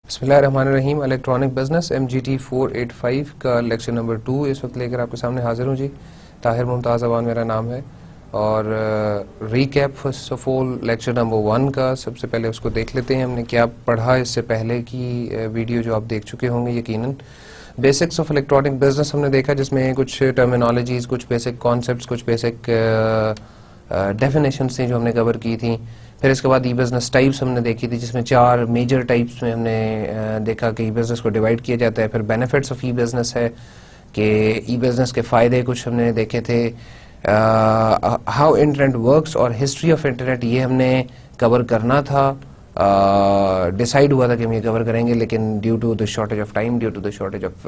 بسم اللہ الرحمن الرحیم. الیکٹرانک بزنس MGT 485 کا لیکچر نمبر 2 اس وقت لے کر آپ کے سامنے حاضر ہوں. جی طاہر ممتاز اوان میرا نام ہے. اور recap first of all lecture number 1 کا سب سے پہلے اس کو دیکھ لیتے ہیں. ہم نے کیا پڑھا اس سے پہلے کی ویڈیو جو آپ دیکھ چکے ہوں گے یقیناً. بیسکس آف الیکٹرانک بزنس ہم نے دیکھا جس میں کچھ ٹرمینالوجیز، کچھ بیسک کانسیپٹس، کچھ بیسک ڈیفینیشنس تھیں جو ہم نے کور کی تھیں. پھر اس کے بعد ای بزنس ٹائپس ہم نے دیکھی تھی جس میں 4 میجر ٹائپس میں ہم نے دیکھا کہ ای بزنس کو ڈیوائڈ کیا جاتا ہے. پھر بینیفٹس آف ای بزنس ہے کہ ای بزنس کے فائدے کچھ ہم نے دیکھے تھے. ہاؤ انٹرنیٹ ورکس اور ہسٹری آف انٹرنیٹ یہ ہم نے کور کرنا تھا. ڈیسائیڈ ہوا تھا کہ ہم یہ کور کریں گے لیکن due to the shortage of time, due to the shortage of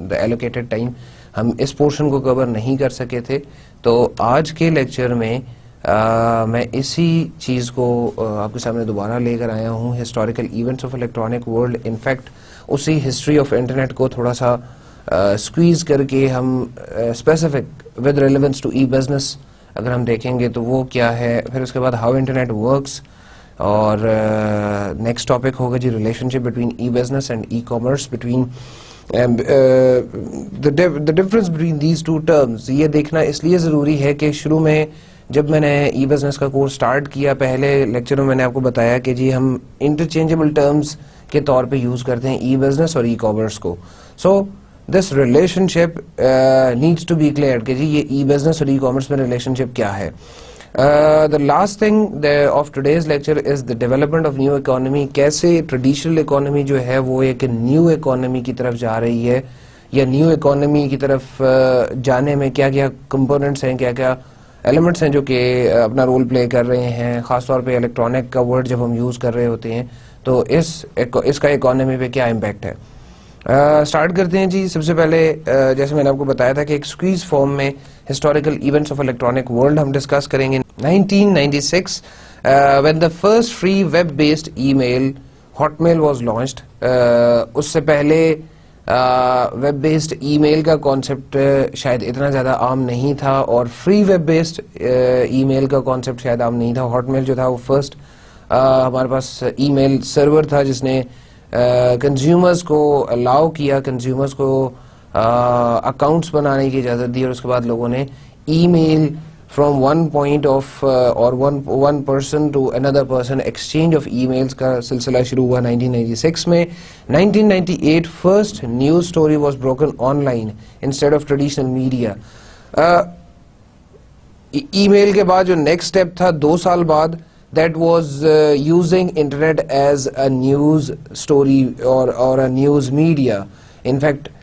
the allocated time ہم اس پورشن کو کور نہیں کر سکے تھے. تو آج کے لیکچر میں میں اسی چیز کو آپ کے سامنے دوبارہ لے کر آیا ہوں. Historical events of electronic world. In fact اسی ہسٹری آف انٹرنیٹ کو تھوڑا سا اسکویز کر کے ہم specific with relevance to e business اگر ہم دیکھیں گے تو وہ کیا ہے. پھر اس کے بعد ہاؤ انٹرنیٹ ورکس اور نیکسٹ ٹاپک ہوگا جی relationship between e business and e commerce, between the difference between these two terms. یہ دیکھنا اس لیے ضروری ہے کہ شروع میں جب میں نے ای بزنس کا کورس سٹارٹ کیا پہلے لیکچر میں نے آپ کو بتایا کہ جی ہم انٹرچینجبل ٹرمز کے طور پہ یوز کرتے ہیں ای بزنس اور ای کامرس کو. So this relationship needs to be clear کہ جی یہ ای بزنس اور ای کامرس میں ریلیشن شپ کیا ہے. The last thing of today's lecture is the development of new economy. کیسے ٹریڈیشنل اکانومی جو ہے وہ ایک نیو اکانومی کی طرف جا رہی ہے، یا نیو اکانومی کی طرف جانے میں کیا کیا کمپوننٹس ہیں، کیا کیا ایلیمنٹس ہیں جو کہ اپنا رول پلے کر رہے ہیں. خاص طور پہ الیکٹرانک کا ورڈ جب ہم یوز کر رہے ہوتے ہیں تو اس کا اکانومی پہ کیا امپیکٹ ہے. سٹارٹ کرتے ہیں جی. سب سے پہلے جیسے میں نے آپ کو بتایا تھا کہ ایک سکویز فارم میں historical events of electronic world ہم ڈسکس کریں گے. 1996 when the first free web based email Hotmail was launched. اس سے پہلے ویب بیسڈ ای میل کا کانسیپٹ شاید اتنا زیادہ عام نہیں تھا اور فری ویب بیسڈ ای میل کا کانسیپٹ شاید عام نہیں تھا. ہاٹ میل جو تھا وہ فرسٹ ہمارے پاس ای میل سرور تھا جس نے کنزیومرز کو الاؤ کیا، کنزیومرز کو اکاؤنٹس بنانے کی اجازت دی، اور اس کے بعد لوگوں نے ای میل from one point of or one person to another person exchange of emails کا سلسلہ شروع ہوا 1996 میں. 1998 first news story was broken online instead of traditional media. ای میل کے بعد جو نیکسٹ اسٹیپ تھا 2 سال بعد that was using internet as a news story or a news media. in fact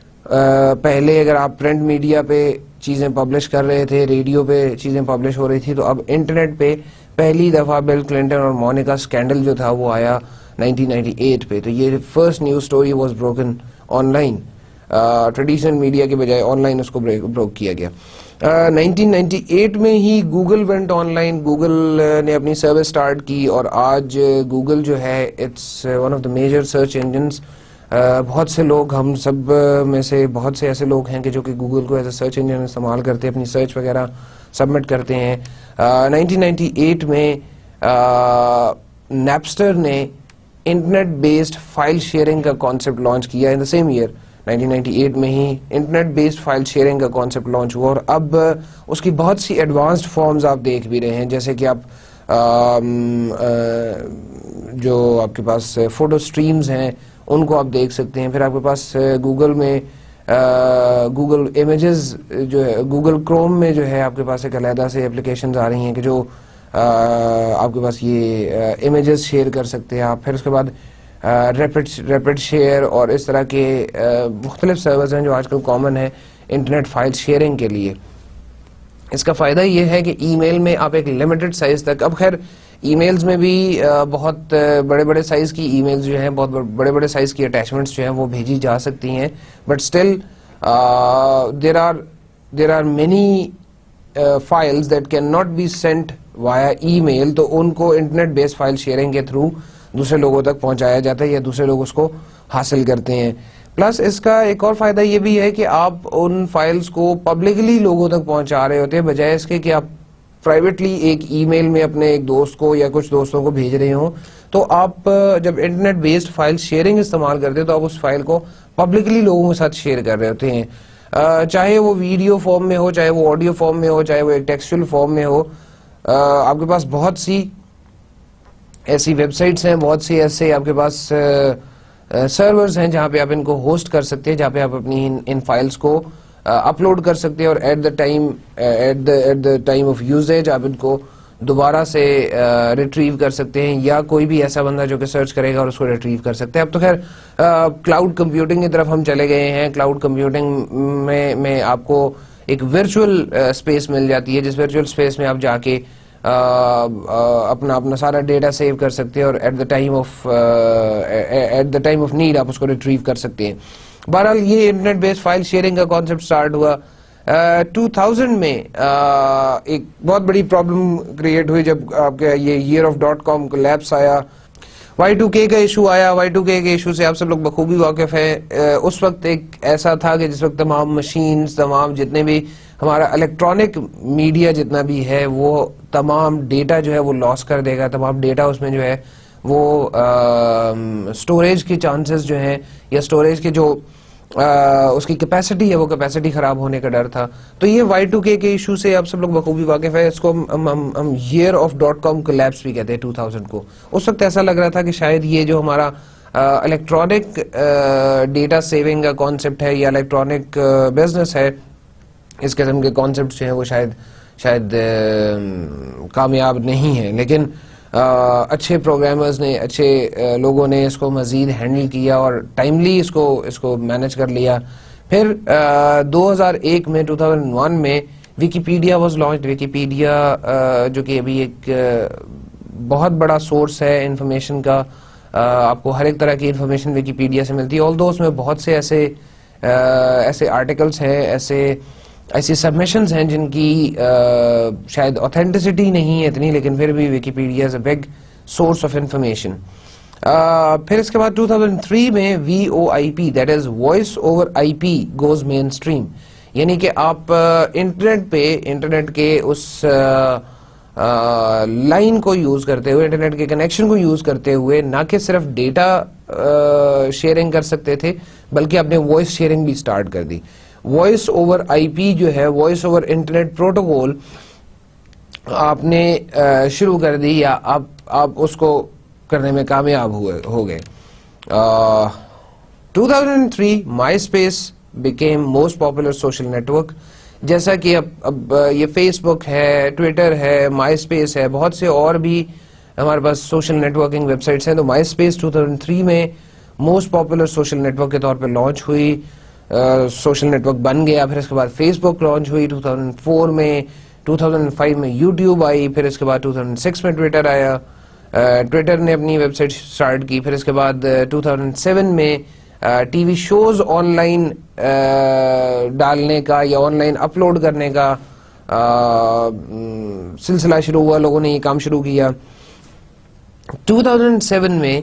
پہلے اگر آپ پرنٹ میڈیا پہ چیزیں پبلش کر رہے تھے، ریڈیو پہ چیزیں پبلش ہو رہی تھی، تو اب انٹرنیٹ پہ پہلی دفعہ بل کلنٹن اور مونیکا سکینڈل جو تھا وہ آیا 1998 پہ. تو یہ first news story was broken on line. Traditional media کے بجائے آن لائن اس کو بروک کیا گیا. 1998 میں ہی Google went online. Google نے اپنی سروس سٹارٹ کی اور آج گوگل جو ہے it's one of the major search engines. بہت سے لوگ، ہم سب میں سے بہت سے ایسے لوگ ہیں کہ جو کہ گوگل کو ایز اے سرچ انجن استعمال کرتے ہیں، اپنی سرچ وغیرہ سبمٹ کرتے ہیں. 1998 میں نیپسٹر نے انٹرنیٹ بیسڈ فائل شیئرنگ کا کانسیپٹ لانچ کیا. ان دا سیم ایئر 1998 میں ہی انٹرنیٹ بیسڈ فائل شیئرنگ کا کانسیپٹ لانچ ہوا، اور اب اس کی بہت سی ایڈوانسڈ فارمز آپ دیکھ بھی رہے ہیں، جیسے کہ آپ جو آپ کے پاس فوٹو سٹریمز ہیں ان کو آپ دیکھ سکتے ہیں. پھر آپ کے پاس گوگل میں گوگل امیجز جو ہے، گوگل کروم میں جو ہے آپ کے پاس ایک علیحدہ سے اپلیکیشنز آ رہی ہیں کہ جو آپ کے پاس یہ امیجز شیئر کر سکتے ہیں آپ. پھر اس کے بعد ریپڈ شیئر اور اس طرح کے مختلف سرورز ہیں جو آج کل کامن ہے انٹرنیٹ فائل شیئرنگ کے لیے. اس کا فائدہ یہ ہے کہ ای میل میں آپ ایک لمیٹڈ سائز تک، اب خیر ای میلز میں بھی بہت بڑے بڑے سائز کی ای میلز جو ہیں، بہت بڑے بڑے سائز کی اٹیچمنٹس جو ہیں وہ بھیجی جا سکتی ہیں، but still there are many files that can not be sent via email. تو ان کو انٹرنیٹ بیس فائل شیئرنگ کے تھرو دوسرے لوگوں تک پہنچایا جاتا ہے یا دوسرے لوگ اس کو حاصل کرتے ہیں. پلس اس کا ایک اور فائدہ یہ بھی ہے کہ آپ ان فائلز کو پبلکلی لوگوں تک پہنچا رہے ہوتے ہیں، بجائے اس کے کہ آپ پرائیویٹلی ایک ای میل میں اپنے ایک دوست کو یا کچھ دوستوں کو بھیج رہے ہوں, تو آپ جب انٹرنیٹ بیسڈ فائل شیئرنگ استعمال کرتے ہیں تو آپ اس فائل کو پبلکلی لوگوں کے ساتھ شیئر کر رہے ہوتے ہیں, چاہے وہ ویڈیو فارم میں ہو, چاہے وہ آڈیو فارم میں ہو, چاہے وہ ایک ٹیکسچل فارم میں ہو. آپ کے پاس بہت سی ایسی ویب سائٹس ہیں, بہت سی ایسے آپ کے پاس سرورز ہیں جہاں پہ آپ ان کو ہوسٹ کر سکتے ہیں, جہاں پہ آپ اپنی ان فائلز کو اپلوڈ کر سکتے ہیں, اور at the time of usage آپ ان کو دوبارہ سے ریٹریو کر سکتے ہیں, یا کوئی بھی ایسا بندہ جو کہ سرچ کرے گا اور اس کو ریٹریو کر سکتے ہیں. اب تو خیر کلاؤڈ کمپیوٹنگ کی طرف ہم چلے گئے ہیں. کلاؤڈ کمپیوٹنگ میں آپ کو ایک ورچوئل اسپیس مل جاتی ہے, جس ورچوئل اسپیس میں آپ جا کے اپنا سارا ڈیٹا سیو کر سکتے ہیں, اور at the time of need آپ اس کو ریٹریو کر سکتے ہیں. بہرحال یہ انٹرنیٹ بیس فائل شیئرنگ کا کانسیپٹ سٹارٹ ہوا 2000 میں. ایک بہت بڑی پرابلم کریٹ ہوئی جب آپ کا یہ ایئر آف .com کولیپس آیا, Y2K کا ایشو آیا. Y2K کے ایشو سے آپ سب لوگ بخوبی واقف ہیں. اس وقت ایک ایسا تھا کہ جس وقت تمام مشینز, تمام جتنے بھی ہمارا الیکٹرانک میڈیا جتنا بھی ہے, وہ تمام ڈیٹا جو ہے وہ لاس کر دے گا. تمام ڈیٹا اس میں جو ہے وہ سٹوریج کی چانسز جو ہیں, یا سٹوریج کے جو اس کی کیپیسٹی ہے, وہ کیپیسٹی خراب ہونے کا ڈر تھا. تو یہ Y2K کے ایشو سے آپ سب لوگ بخوبی واقف ہے. اس کو ہم ایئر آف .com کولیپس بھی کہتے ہیں 2000 کو. اس وقت ایسا لگ رہا تھا کہ شاید یہ جو ہمارا الیکٹرانک ڈیٹا سیونگ کا کانسیپٹ ہے, یا الیکٹرانک بزنس ہے, اس قسم کے کانسیپٹ جو ہیں وہ شاید کامیاب نہیں ہیں. لیکن اچھے پروگرامرز نے, اچھے لوگوں نے اس کو مزید ہینڈل کیا اور ٹائملی اس کو مینج کر لیا. پھر 2001 میں 2001 میں ویکیپیڈیا واز لانچڈ. ویکیپیڈیا جو کہ ابھی ایک بہت بڑا سورس ہے انفارمیشن کا, آپ کو ہر ایک طرح کی انفارمیشن ویکیپیڈیا سے ملتی ہے. آلدو اس میں بہت سے ایسے آرٹیکلس ہیں, ایسی سبمیشنز ہیں جن کی شاید اوتھینٹسٹی نہیں ہے اتنی, لیکن پھر بھی Wikipedia is a big source of information. پھر اس کے بعد 2003 میں VoIP, that is voice over IP goes mainstream. یعنی کہ آپ انٹرنیٹ کے اس لائن کو یوز کرتے ہوئے, انٹرنیٹ کے کنیکشن کو یوز کرتے ہوئے نہ کہ صرف ڈیٹا شیئرنگ کر سکتے تھے, بلکہ آپ نے وائس شیئرنگ بھی سٹارٹ کر دی. وائس اوور IP جو ہے, وائس اوور انٹرنیٹ پروٹوکول آپ نے شروع کر دی, یا آپ اس کو کرنے میں کامیاب ہو گئے. 2003 my space became most popular social network. جیسا کہ اب یہ فیس بک ہے, ٹویٹر ہے, مائی اسپیس ہے, بہت سے اور بھی ہمارے پاس سوشل نیٹورکنگ ویب سائٹس ہیں. تو مائی اسپیس 2003 میں موسٹ پاپولر سوشل نیٹورک کے طور پہ لانچ ہوئی, سوشل نیٹورک بن گیا. پھر اس کے بعد فیس بک لانچ ہوئی 2004 میں, 2005 میں یوٹیوب آئی, پھر اس کے بعد 2006 میں ٹویٹر آیا, ٹویٹر نے اپنی ویب سائٹ سٹارٹ کی. پھر اس کے بعد 2007 میں T V shows online ڈالنے کا یا آن لائن اپلوڈ کرنے کا سلسلہ شروع ہوا, لوگوں نے یہ کام شروع کیا. 2007 میں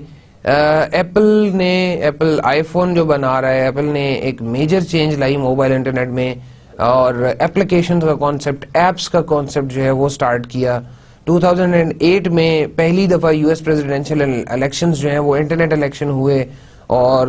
ایپل آئی فون جو بنا رہا ہے, ایپل نے ایک میجر چینج لائی موبائل انٹرنیٹ میں, اور ایپلیکیشن کا کانسیپٹ, ایپس کا کانسیپٹ جو ہے وہ سٹارٹ کیا. 2008 میں پہلی دفعہ US پریزیڈینشیل الیکشنز جو ہیں وہ انٹرنیٹ الیکشن ہوئے, اور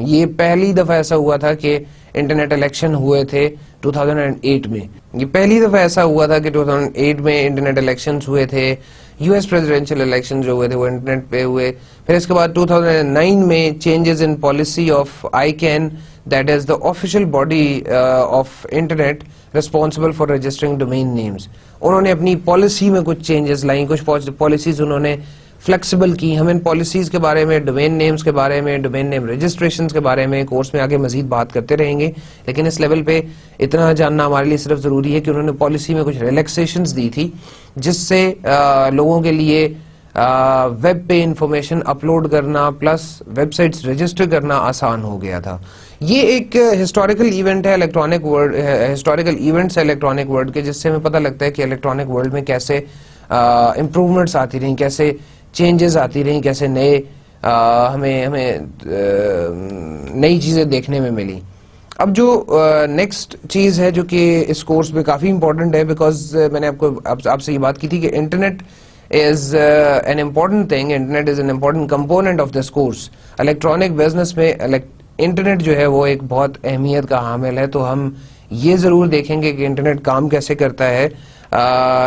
یہ پہلی دفعہ ایسا ہوا تھا کہ انٹرنیٹ الیکشن ہوئے تھے 2008 میں. یہ پہلی دفعہ ایسا ہوا تھا کہ 2008 میں انٹرنیٹ الیکشنز ہوئے تھے, US پریزیڈینشیل الیکشن جو ہوئے تھے وہ انٹرنیٹ پہ ہوئے. پھر اس کے بعد 2009 میں changes in policy of ICANN, that is the official body of internet responsible for registering domain names. انہوں نے اپنی پالیسی میں کچھ چینجز لائیں, کچھ پالیسیز انہوں نے فلیکسیبل کی. ہم ان پالیسیز کے بارے میں, ڈومین نیمز کے بارے میں, ڈومین نیم رجسٹریشنز کے بارے میں کورس میں آگے مزید بات کرتے رہیں گے, لیکن اس لیول پہ اتنا جاننا ہمارے لیے صرف ضروری ہے کہ انہوں نے پالیسی میں کچھ ریلیکسیشنز دی تھی, جس سے لوگوں کے لیے ویب پہ انفارمیشن اپلوڈ کرنا پلس ویب سائٹس رجسٹر کرنا آسان ہو گیا تھا. یہ ایک ہسٹوریکل ایونٹ ہے الیکٹرانک ورلڈ, ہسٹوریکل ایونٹس ہے الیکٹرانک ورلڈ کے, جس سے ہمیں پتہ لگتا ہے کہ الیکٹرانک ورلڈ میں کیسے امپروومنٹس آتی رہیں, کیسے چینجز آتی رہیں, کیسے ہمیں نئی چیزیں دیکھنے میں ملی. اب جو نیکسٹ چیز ہے جو کہ اس کورس میں کافی امپورٹنٹ ہے، بیکاز میں نے آپ سے یہ بات کی تھی کہ internet is an important thing, internet is an important component of this course. Electronic business میں انٹرنیٹ جو ہے وہ ایک بہت اہمیت کا حامل ہے، تو ہم یہ ضرور دیکھیں گے کہ انٹرنیٹ کام کیسے کرتا ہے.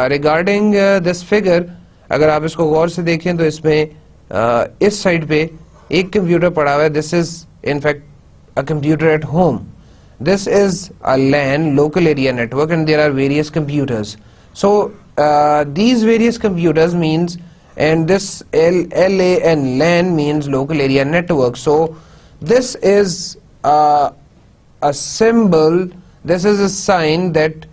ریگارڈنگ دس فگر، اگر آپ اس کو غور سے دیکھیں تو اس میں اس سائڈ پہ ایک کمپیوٹر پڑا ہوا ہے. This is in fact a computer at home. This is a LAN, local area network, and there are various computers. So these various computers means, and this LAN LAN means local area network. So this is a symbol, this is a sign that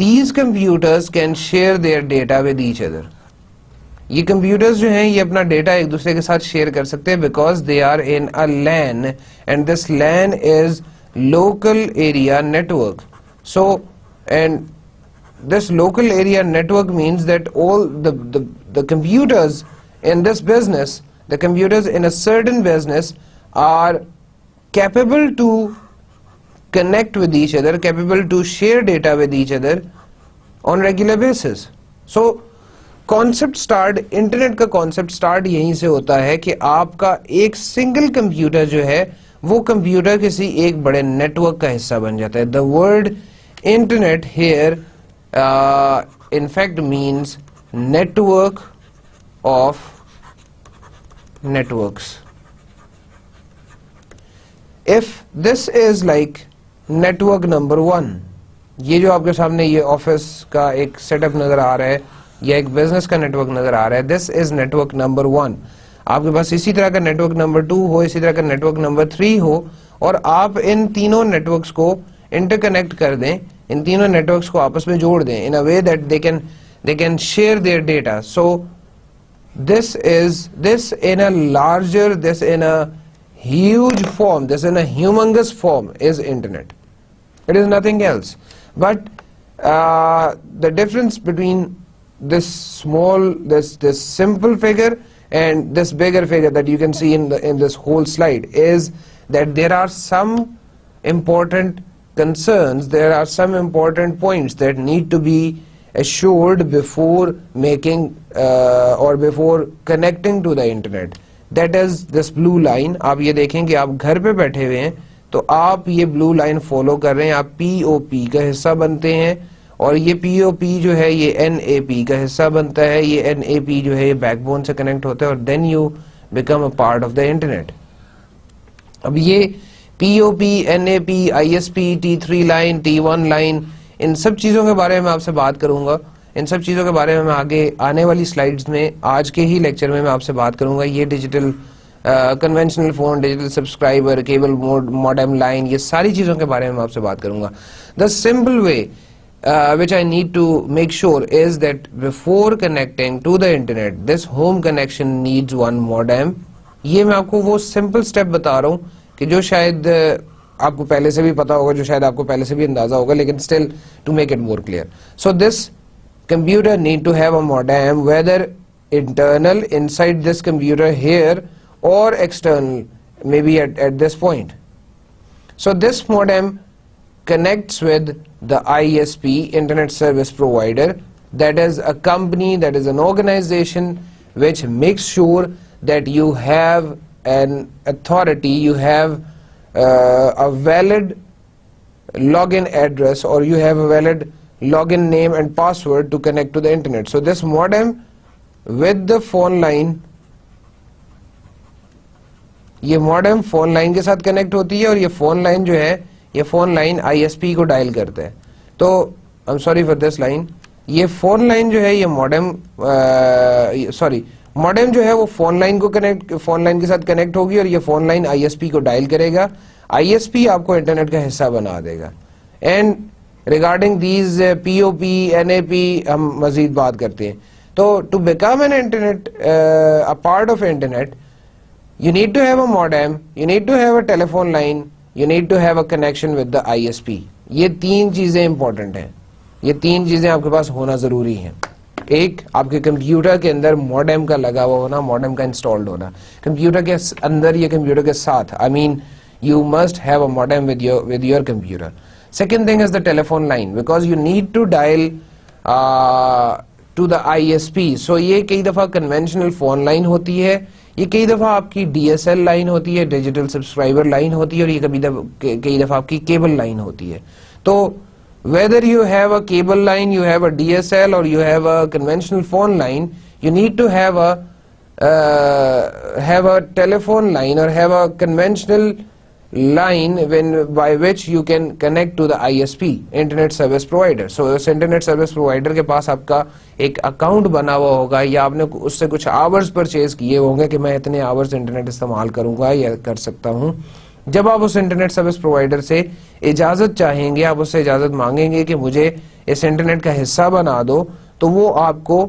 these computers can share their data with each other. یہ computers جو ہیں یہ اپنا data ایک دوسرے کے ساتھ share کر سکتے ہیں because they are in a LAN and this LAN is local area network. So, and this local area network means that all the computers in this business, the computers in a certain business are capable to connect with each other, capable to share data with each other on regular basis. So concept start, internet کا concept start یہیں سے ہوتا ہے کہ آپ کا ایک single computer جو ہے وہ کمپیوٹر کسی ایک بڑے نیٹ ورک کا حصہ بن جاتا ہے. The word internet here in fact means network of networks. If this is like network number 1، یہ جو آپ کے سامنے یہ آفس کا ایک سیٹ اپ نظر آ رہا ہے یا ایک بزنس کا نیٹ ورک نظر آ رہا ہے، this is net work number 1. آپ کے پاس اسی طرح کا نیٹ ورک نمبر 2 ہو، اسی طرح کا نیٹ ورک نمبر 3 ہو، اور آپ ان تینوں نیٹ ورکس کو انٹر کنیکٹ کر دیں، ان تینوں نیٹ ورکس کو آپس میں جوڑ دیں in a way that they can share their data. So this in a larger, this in a huge form, this in a humongous form is internet. It is nothing else. But the difference between this small, this simple figure and this bigger figure that you can see in this whole slide is that there are some important concerns, there are some important points that need to be assured before making or before connecting to the internet. That is this blue line. آپ یہ دیکھیں کہ آپ گھر پہ بیٹھے ہوئے ہیں تو آپ یہ blue line follow کر رہے ہیں، آپ POP کا حصہ بنتے ہیں، اور یہ POP جو ہے یہ NAP کا حصہ بنتا ہے، یہ NAP جو ہے یہ بیک بون سے کنیکٹ ہوتا ہے، اور then you become a part of the internet. اب یہ POP, NAP, ISP, T3 line, T1 line, ان سب چیزوں کے بارے میں آپ سے بات کروں گا. ان سب چیزوں کے بارے میں آگے آنے والی سلائیڈز میں، آج کے ہی لیکچر میں آپ سے بات کروں گا. یہ digital conventional phone, digital subscriber, cable modem line, یہ ساری چیزوں کے بارے میں آپ سے بات کروں گا. The simple way which I need to make sure is that before connecting to the internet, this home connection needs one modem. یہ میں آپ کو وہ simple step بتا رہا ہوں کہ جو شاید آپ کو پہلے سے بھی پتا ہوگا، جو شاید آپ کو پہلے سے بھی اندازہ ہوگا، لیکن still to make it more clear. So this computer need to have a modem, whether internal inside this computer here or external, maybe at this point. So this modem connects with the ISP, Internet Service Provider. That is a company, that is an organization which makes sure that you have an authority, you have a valid login address, or you have a valid login name and password to connect to the internet. So this modem with the phone line, یہ modem phone line کے ساتھ connect ہوتی ہے، اور یہ phone line جو ہے یہ فون لائن ISP کو ڈائل کرتا ہے. تو I'm sorry for this line، یہ فون لائن جو ہے یہ ماڈم ماڈم جو ہے وہ فون لائن کو فون لائن کے ساتھ کنیکٹ ہوگی، اور یہ فون لائن ISP کو ڈائل کرے گا. ISP آپ کو انٹرنیٹ کا حصہ بنا دے گا. And regarding these POP, NAP ہم مزید بات کرتے ہیں. تو to become an internet a part of internet, you need to have a modem, you need to have a telephone line, you need to have a connection with the ISP. یہ تین چیزیں important ہیں، یہ تین چیزیں آپ کے پاس ہونا ضروری ہیں. ایک، آپ کے کمپیوٹر کے اندر موڈم کا لگا ہوا ہونا، موڈم کا انسٹالڈ ہونا. کمپیوٹر کے اندر یا کمپیوٹر کے ساتھ، I mean you must have a modem with your computer. Second thing is the telephone line, because you need to dial to the ISP. So یہ کئی دفعہ conventional phone line ہوتی ہے, یہ کئی دفعہ آپ کی DSL line ہوتی ہے, ڈیجیٹل سبسکرائبر لائن ہوتی ہے, اور یہ کئی دفعہ آپ کی کیبل لائن ہوتی ہے. تو whether you have a cable line, you have a DSL, or you have a conventional phone line, you need to have a telephone line or have a conventional line by which you can connect to the ISP, internet service provider. So us internet service provider کے پاس آپ کا ایک account بنا ہوا ہوگا, یا آپ نے اس سے کچھ آورز پرچیز کیے ہوں گے کہ میں اتنے آورز انٹرنیٹ استعمال کروں گا یا کر سکتا ہوں. جب آپ اس انٹرنیٹ سروس پرووائڈر سے اجازت چاہیں گے, آپ اس سے اجازت مانگیں گے کہ مجھے اس انٹرنیٹ کا حصہ بنا دو, تو وہ آپ کو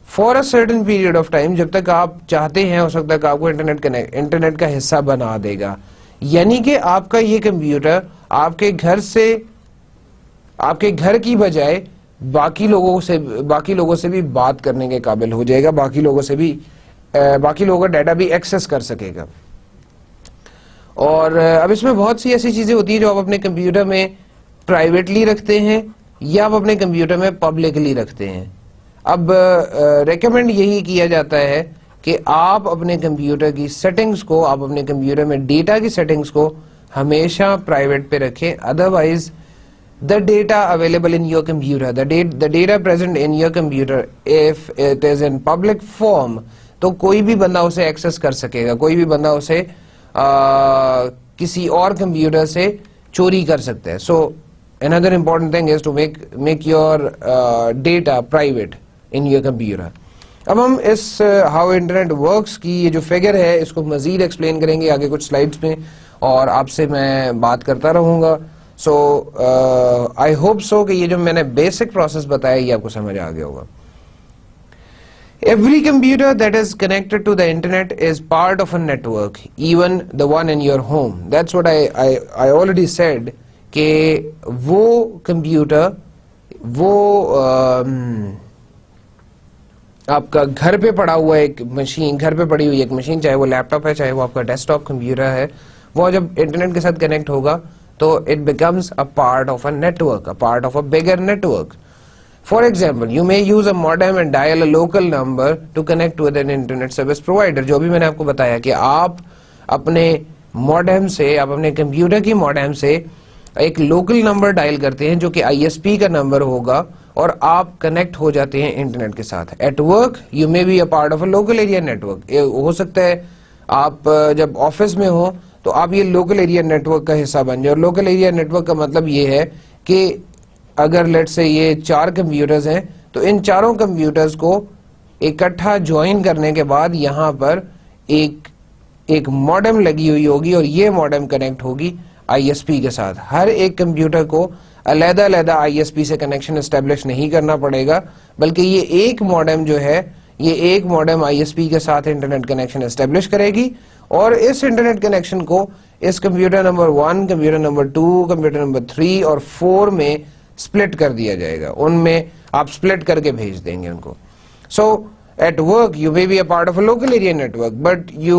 for a certain period of time, جب تک آپ چاہتے ہیں اس وقت تک آپ کو انٹرنیٹ کا حصہ بنا دے گا. یعنی کہ آپ کا یہ کمپیوٹر آپ کے گھر کی بجائے باقی لوگوں سے بھی بات کرنے کے قابل ہو جائے گا, باقی لوگوں کا ڈیٹا بھی ایکسس کر سکے گا. اور اب اس میں بہت سی ایسی چیزیں ہوتی ہیں جو آپ اپنے کمپیوٹر میں پرائیویٹلی رکھتے ہیں یا آپ اپنے کمپیوٹر میں پبلکلی رکھتے ہیں. اب ریکمینڈ یہی کیا جاتا ہے کہ آپ اپنے کمپیوٹر کی سیٹنگز کو, آپ اپنے کمپیوٹر میں ڈیٹا کی سیٹنگز کو ہمیشہ پرائیویٹ پہ رکھیں. Otherwise the data available in your computer, the data present in your computer, if it is in public form, تو کوئی بھی بندہ اسے ایکسس کر سکے گا, کوئی بھی بندہ اسے کسی اور کمپیوٹر سے چوری کر سکتا ہے. So another important thing is to make your data private in your computer. اب ہم اس ہاؤ انٹرنیٹ ورکس کی یہ جو فگر ہے اس کو مزید ایکسپلین کریں گے آگے کچھ سلائیڈز میں, اور آپ سے میں بات کرتا رہوں گا. سو آئی ہوپ سو کہ یہ جو میں نے بیسک پروسیس بتایا یہ آپ کو سمجھ آ گیا ہوگا. Every computer that is connected to the internet is part of a network, even the one in your home. That's what I already said کہ وہ کمپیوٹر آپ کا گھر پہ پڑا ہوا ایک مشین, گھر پہ پڑی ہوئی ایک مشین, چاہے وہ لیپ ٹاپ ہے چاہے وہ آپ کا ڈیسک ٹاپ کمپیوٹر ہے, وہ جب انٹرنیٹ کے ساتھ کنیکٹ ہوگا تو it becomes a part of a network, a part of a bigger network. For example, you may use a modem and dial a local number to connect with an internet service provider. جو بھی میں نے آپ کو بتایا کہ آپ اپنے ماڈم سے, آپ اپنے کمپیوٹر کی ماڈم سے ایک لوکل نمبر ڈائل کرتے ہیں جو کہ ISP کا نمبر ہوگا, اور آپ کنیکٹ ہو جاتے ہیں انٹرنیٹ کے ساتھ. At work, you may be a part of a local area network. ہو سکتا ہے آپ جب آفس میں ہو تو آپ یہ لوکل ایریا نیٹ ورک کا حصہ بن جائے. اور لوکل ایریا نیٹ ورک کا مطلب یہ ہے کہ اگر لیٹ سے یہ 4 کمپیوٹرز ہیں تو ان چاروں کمپیوٹرز کو اکٹھا جوائن کرنے کے بعد یہاں پر ایک ماڈم لگی ہوئی ہوگی, اور یہ ماڈم کنیکٹ ہوگی ISP کے ساتھ. ہر ایک کمپیوٹر کو علیحدہ ISP سے کنیکشن اسٹیبلش نہیں کرنا پڑے گا, بلکہ یہ ایک ماڈم جو ہے یہ ایک ماڈم ISP کے ساتھ انٹرنیٹ کنیکشن اسٹیبلش کرے گی, اور اس انٹرنیٹ کنیکشن کو اس computer number 1, computer number 2, computer number 3 اور 4 میں سپلٹ کر دیا جائے گا. ان میں آپ سپلٹ کر کے بھیج دیں گے ان کو. سو at work you may be a part of a local area network, but you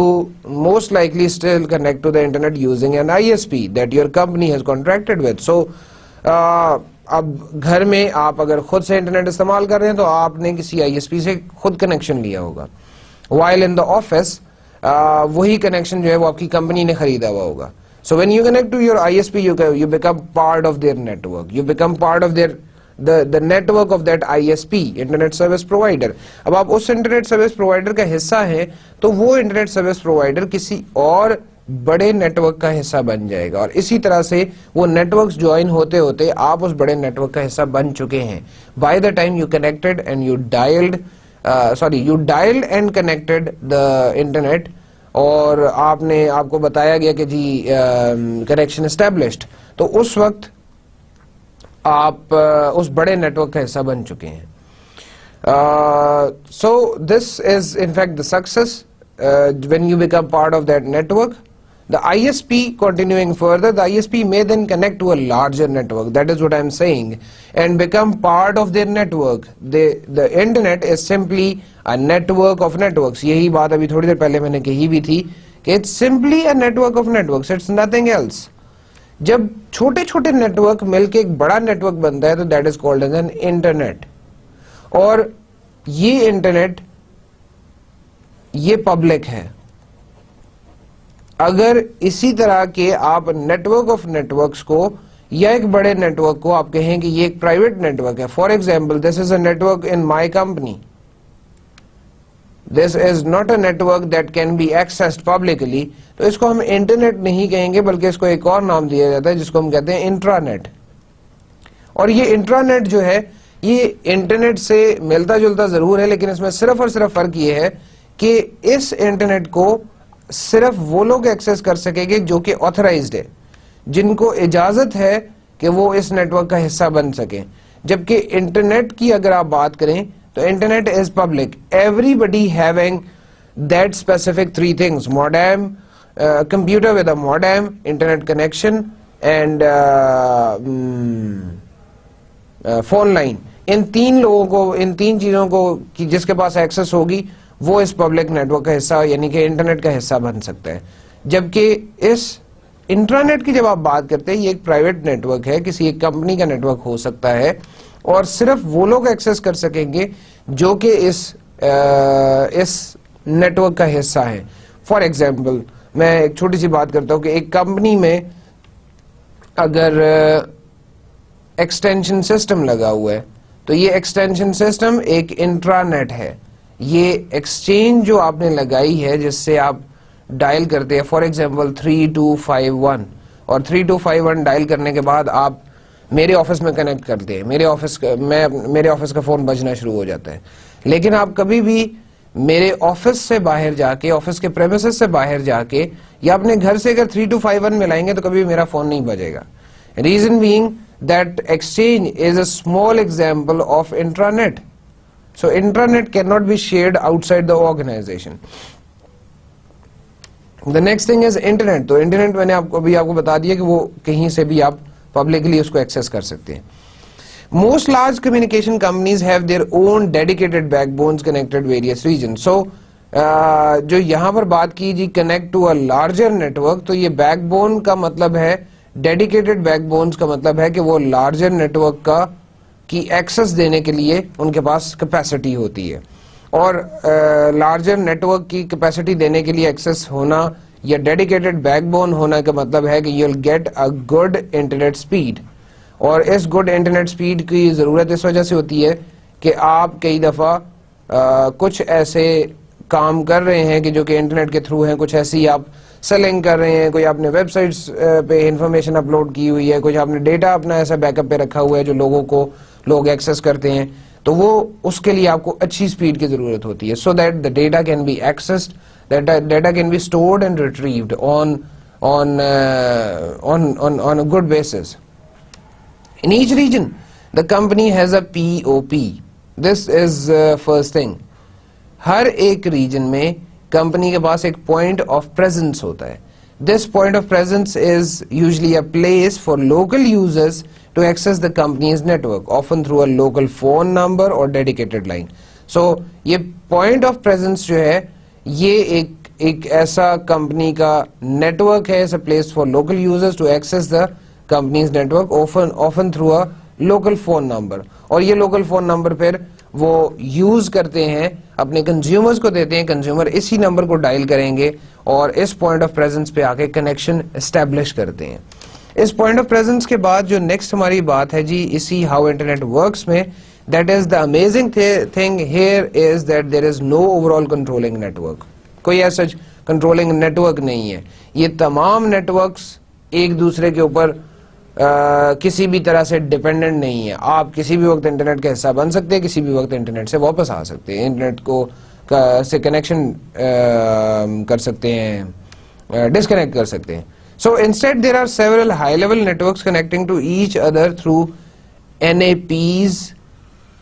most likely still connect to the internet using an ISP that your company has contracted with. So اب گھر میں آپ اگر خود سے internet استعمال کر رہے ہیں تو آپ نے کسی ISP سے خود کنیکشن لیا ہوگا. while in the office وہی کنیکشن جو ہے وہ آپ کی کمپنی نے خریدا ہوا ہوگا. So when you connect to your ISP, you become part of their network. You become part of the network of that ISP, Internet Service Provider. اب آپ اس انٹرنیٹ سروس پرووائڈر کا حصہ ہیں تو وہ انٹرنیٹ سروس پرووائڈر کسی اور بڑے نیٹ ورک کا حصہ بن جائے گا, اور اسی طرح سے وہ نیٹ ورکس جوائن ہوتے ہوتے آپ اس بڑے نیٹ ورک کا حصہ بن چکے ہیں. By the time you connected and you dialed and connected the internet, اور آپ کو بتایا گیا کہ جی کنیکشن اسٹیبلشڈ, تو اس وقت آپ اس بڑے نیٹ ورک کا حصہ بن چکے ہیں. So this is in fact the success when you become part of that network. The ISP, continuing further, the ISP may then connect to a larger network, that is what I am saying, and become part of their network. The internet is simply a network of networks. یہی بات ابھی تھوڑی دیر پہلے میں نے کہی بھی تھی کہ it's simply a network of networks, it's nothing else. جب چھوٹے چھوٹے نیٹورک مل کے ایک بڑا نیٹورک بنتا ہے تو that is called as an internet. اور یہ انٹرنیٹ یہ پبلک ہے. اگر اسی طرح کے آپ نیٹورک آف نیٹورکس کو یا ایک بڑے نیٹورک کو آپ کہیں کہ یہ ایک پرائیویٹ نیٹورک ہے, for example this is a network in my company, this is not a network that can be accessed publicly, تو اس کو ہم انٹرنیٹ نہیں کہیں گے بلکہ اس کو ایک اور نام دیا جاتا ہے جس کو ہم کہتے ہیں انٹرانیٹ. اور یہ انٹرانیٹ جو ہے یہ انٹرنیٹ سے ملتا جلتا ضرور ہے, لیکن اس میں صرف اور صرف فرق یہ ہے کہ اس انٹرنیٹ کو صرف وہ لوگ ایکسس کر سکیں گے جو کہ آتھرائزڈ ہے, جن کو اجازت ہے کہ وہ اس نیٹورک کا حصہ بن سکیں. جبکہ انٹرنیٹ کی اگر آپ بات کریں تو internet is public, everybody having that specific three things, modem, computer with a modem, internet connection and phone line. ان تین لوگوں کو, ان تین چیزوں کو جس کے پاس ایکسس ہوگی وہ اس پبلک نیٹورک کا حصہ یعنی کہ انٹرنیٹ کا حصہ بن سکتا ہے. جبکہ اس انٹرانیٹ کی جب آپ بات کرتے ہیں یہ ایک پرائیویٹ نیٹورک ہے, کسی ایک کمپنی کا نیٹورک ہو سکتا ہے اور صرف وہ لوگ ایکسس کر سکیں گے جو کہ اس نیٹورک کا حصہ ہیں. فار ایگزامپل میں ایک چھوٹی سی بات کرتا ہوں کہ ایک کمپنی میں اگر ایکسٹینشن سسٹم لگا ہوا ہے تو یہ ایکسٹینشن سسٹم ایک انٹرانیٹ ہے. یہ ایکسچینج جو آپ نے لگائی ہے جس سے آپ ڈائل کرتے ہیں, فار ایگزامپل 3251, اور 3251 ڈائل کرنے کے بعد آپ میرے آفس میں کنیکٹ کرتے ہیں, میرے آفس کا فون بجنا شروع ہو جاتا ہے. لیکن آپ کبھی بھی میرے آفس سے باہر جا کے, آفس کے پریمیسز سے باہر جا کے یا اپنے گھر سے اگر 3251 میں لائیں گے تو کبھی بھی میرا فون نہیں بجے گا. Reason being that exchange is a small example of intranet. So intranet cannot be shared outside the organization. The next thing is internet. تو انٹرنیٹ میں نے آپ کو بتا دیا کہ وہ کہیں سے بھی آپ پبلکلی اس کو ایکسس کر سکتے ہیں. Most large communication companies have their own dedicated backbones connected various regions. So جو یہاں پر بات کی جی connect to a larger network, تو یہ بیک بون کا مطلب ہے, ڈیڈیکیٹڈ بیک بونز کا مطلب ہے کہ وہ لارجر نیٹورک کا کی ایکسس دینے کے لیے ان کے پاس کیپیسٹی ہوتی ہے. اور لارجر نیٹورک کی کیپیسٹی دینے کے لیے ایکسس ہونا یا ڈیڈیکیٹڈ بیک بون ہونا کا مطلب ہے کہ you will get a good internet speed. اور اس گڈ انٹرنیٹ اسپیڈ کی ضرورت اس وجہ سے ہوتی ہے کہ آپ کئی دفعہ کچھ ایسے کام کر رہے ہیں کہ جو کہ انٹرنیٹ کے تھرو ہیں, کچھ ایسی آپ سیلنگ کر رہے ہیں, کوئی آپ نے ویب سائٹس پہ انفارمیشن اپلوڈ کی ہوئی ہے, کچھ آپ نے ڈیٹا اپنا ایسا بیک اپ پہ رکھا ہوا ہے جو لوگ ایکسس کرتے ہیں, تو وہ اس کے لیے آپ کو اچھی سپیڈ کی ضرورت ہوتی ہے, so that the data can be accessed, data can be stored and retrieved on a good basis. In each region the company has a POP. This is first thing. ہر ایک ریجن میں company کے پاس ایک point of presence ہوتا ہے. This point of presence is usually a place for local users to access the company's network, often through a local phone number or dedicated line. So یہ point of presence جو ہے یہ ایک ایسا company کا network ہے, a place for local users to access the company's network, often through a local phone number. اور یہ local phone number پھر وہ یوز کرتے ہیں, اپنے کنزیومرز کو دیتے ہیں, کنزیومر اسی نمبر کو ڈائل کریں گے اور اس پوائنٹ آف پریزنس پہ آ کے کنیکشن اسٹیبلش کرتے ہیں. اس پوائنٹ آف پریزنس کے بعد جو نیکسٹ ہماری بات ہے جی اسی ہاؤ انٹرنیٹ ورکس میں, that is the amazing thing here is that there is no overall controlling network. کوئی ایسا کنٹرولنگ نیٹورک نہیں ہے. یہ تمام نیٹورکس ایک دوسرے کے اوپر کسی بھی طرح سے ڈیپینڈنٹ نہیں ہے. آپ کسی بھی وقت انٹرنیٹ کا حصہ بن سکتے ہیں, کسی بھی وقت انٹرنیٹ سے واپس آ سکتے ہیں, انٹرنیٹ کو سے کنیکشن کر سکتے ہیں, ڈسکنیکٹ کر سکتے ہیں. So instead there are several high level networks connecting to each other through NAPs.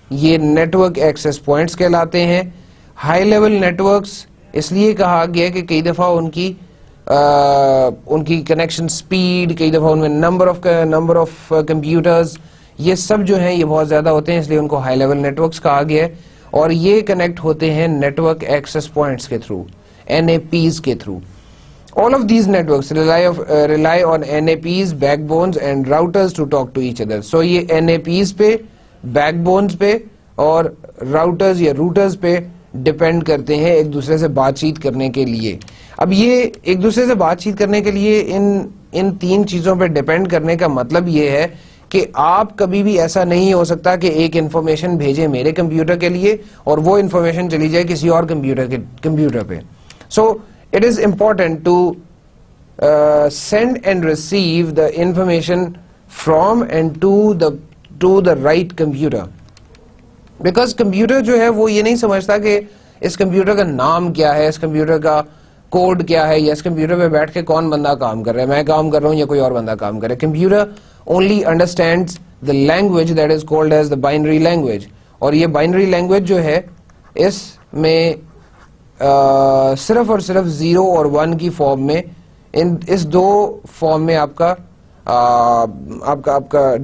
یہ نیٹورک ایکسس پوائنٹس کہلاتے ہیں. ہائی لیول نیٹورکس اس لیے کہا گیا کہ کئی دفعہ ان کی کنیکشن سپیڈ, کئی دفعہ ان میں نمبر آف کمپیوٹرز, یہ سب جو ہیں یہ بہت زیادہ ہوتے ہیں, اس لیے ان کو ہائی لیول نیٹورکس کہا گیا ہے. اور یہ کنیکٹ ہوتے ہیں نیٹورک ایکسس پوائنٹس کے تھرو, NAPs کے through. All of these networks rely on NAPs, backbones and routers to talk to each other. So یہ NAPs پہ, backbones پہ اور routers یا routers پہ ڈیپینڈ کرتے ہیں ایک دوسرے سے بات چیت کرنے کے لیے. اب یہ ایک دوسرے سے بات چیت کرنے کے لیے ان تین چیزوں پہ ڈیپینڈ کرنے کا مطلب یہ ہے کہ آپ کبھی بھی ایسا نہیں ہو سکتا کہ ایک انفارمیشن بھیجیں میرے کمپیوٹر کے لیے اور وہ انفارمیشن چلی جائے کسی اور کمپیوٹر پہ. سو it is important to send and receive the information from and to the right computer, because computer جو ہے وہ یہ نہیں سمجھتا کہ اس کمپیوٹر کا نام کیا ہے, اس کمپیوٹر کا کوڈ کیا ہے, یا اس کمپیوٹر پہ بیٹھ کے کون بندہ کام کر رہا ہے, میں کام کر رہا ہوں یا کوئی اور بندہ کام کر رہا ہے. Computer only understands the language that is called as the binary language, اور یہ binary language جو ہے اس میں صرف اور صرف 0 اور 1 کی فارم میں, اس دو فارم میں آپ کا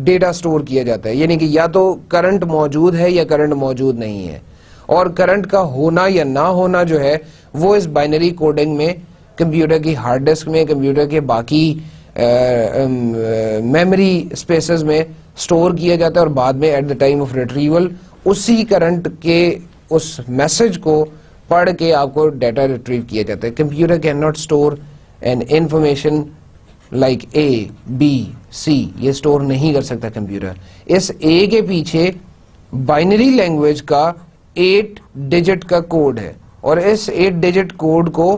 ڈیٹا سٹور کیا جاتا ہے. یعنی کہ یا تو کرنٹ موجود ہے یا کرنٹ موجود نہیں ہے, اور کرنٹ کا ہونا یا نہ ہونا جو ہے وہ اس بائنری کوڈنگ میں کمپیوٹر کی ہارڈ ڈسک میں, کمپیوٹر کے باقی میموری اسپیسز میں سٹور کیا جاتا ہے, اور بعد میں at the time of retrieval اسی کرنٹ کے اس میسج کو پڑھ کے آپ کو ڈیٹا ریٹریو کیا جاتا ہے. Computer can not store an information like A B C, یہ اسٹور نہیں کر سکتا کمپیوٹر. اس اے کے پیچھے بائنری لینگویج کا 8 ڈیجٹ کا کوڈ ہے, اور اس 8 ڈیجٹ کوڈ کو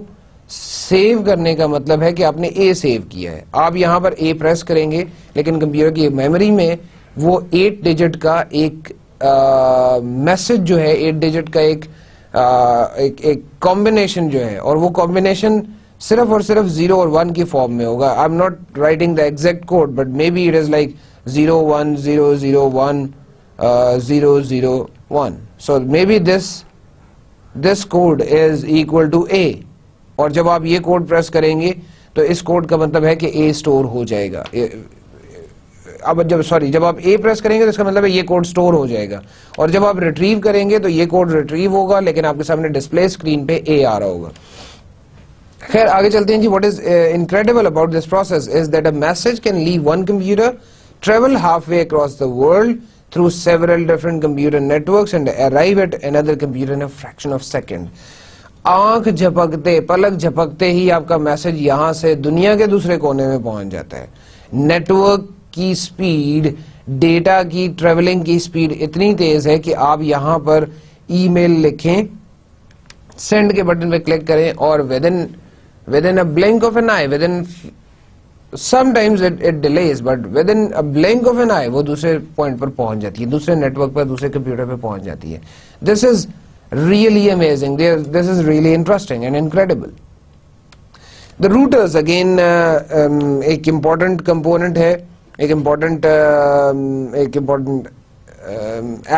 سیو کرنے کا مطلب ہے کہ آپ نے اے سیو کیا ہے. آپ یہاں پر اے پریس کریں گے لیکن کمپیوٹر کی میموری میں وہ 8 ڈیجٹ کا ایک میسج جو ہے, 8 ڈیجٹ کا ایک کمبینیشن جو ہے, اور وہ کمبینیشن صرف اور صرف 0 اور 1 کی فارم میں ہوگا. I am not writing the exact code but maybe it is like 0 1 0 0 1 0 0 1. So maybe this code is equal to a, اور جب آپ یہ کوڈ پریس کریں گے تو اس کوڈ کا مطلب ہے کہ اے اسٹور ہو جائے گا. اب جب آپ اے پریس کریں گے تو اس کا مطلب ہے یہ کوڈ سٹور ہو جائے گا, اور جب آپ ریٹریو کریں گے تو یہ کوڈ ریٹریو ہوگا لیکن آپ کے سامنے ڈسپلے اسکرین پہ اے آ رہا ہوگا. خیر آگے چلتے ہیں جی. What is incredible about this process is that a message can leave one computer, travel halfway across the world through several different computer networks and arrive at another computer in a fraction of second. آنکھ جھپکتے, پلک جھپکتے ہی آپ کا message یہاں سے دنیا کے دوسرے کونے میں پہنچ جاتا ہے. نیٹورک کی سپیڈ, ڈیٹا کی ٹریولنگ کی سپیڈ اتنی تیز ہے کہ آپ یہاں پر ای میل لکھیں, سینڈ کے بٹن پہ کلک کریں, اور within a blink of an eye, sometimes it delays, but within a blink of an eye وہ دوسرے پوائنٹ پر پہنچ جاتی ہے, دوسرے نیٹ ورک پر, دوسرے کمپیوٹر پہ پہنچ جاتی ہے. This is really amazing. This is really interesting and incredible. The routers again ایک important component ہے, ایک important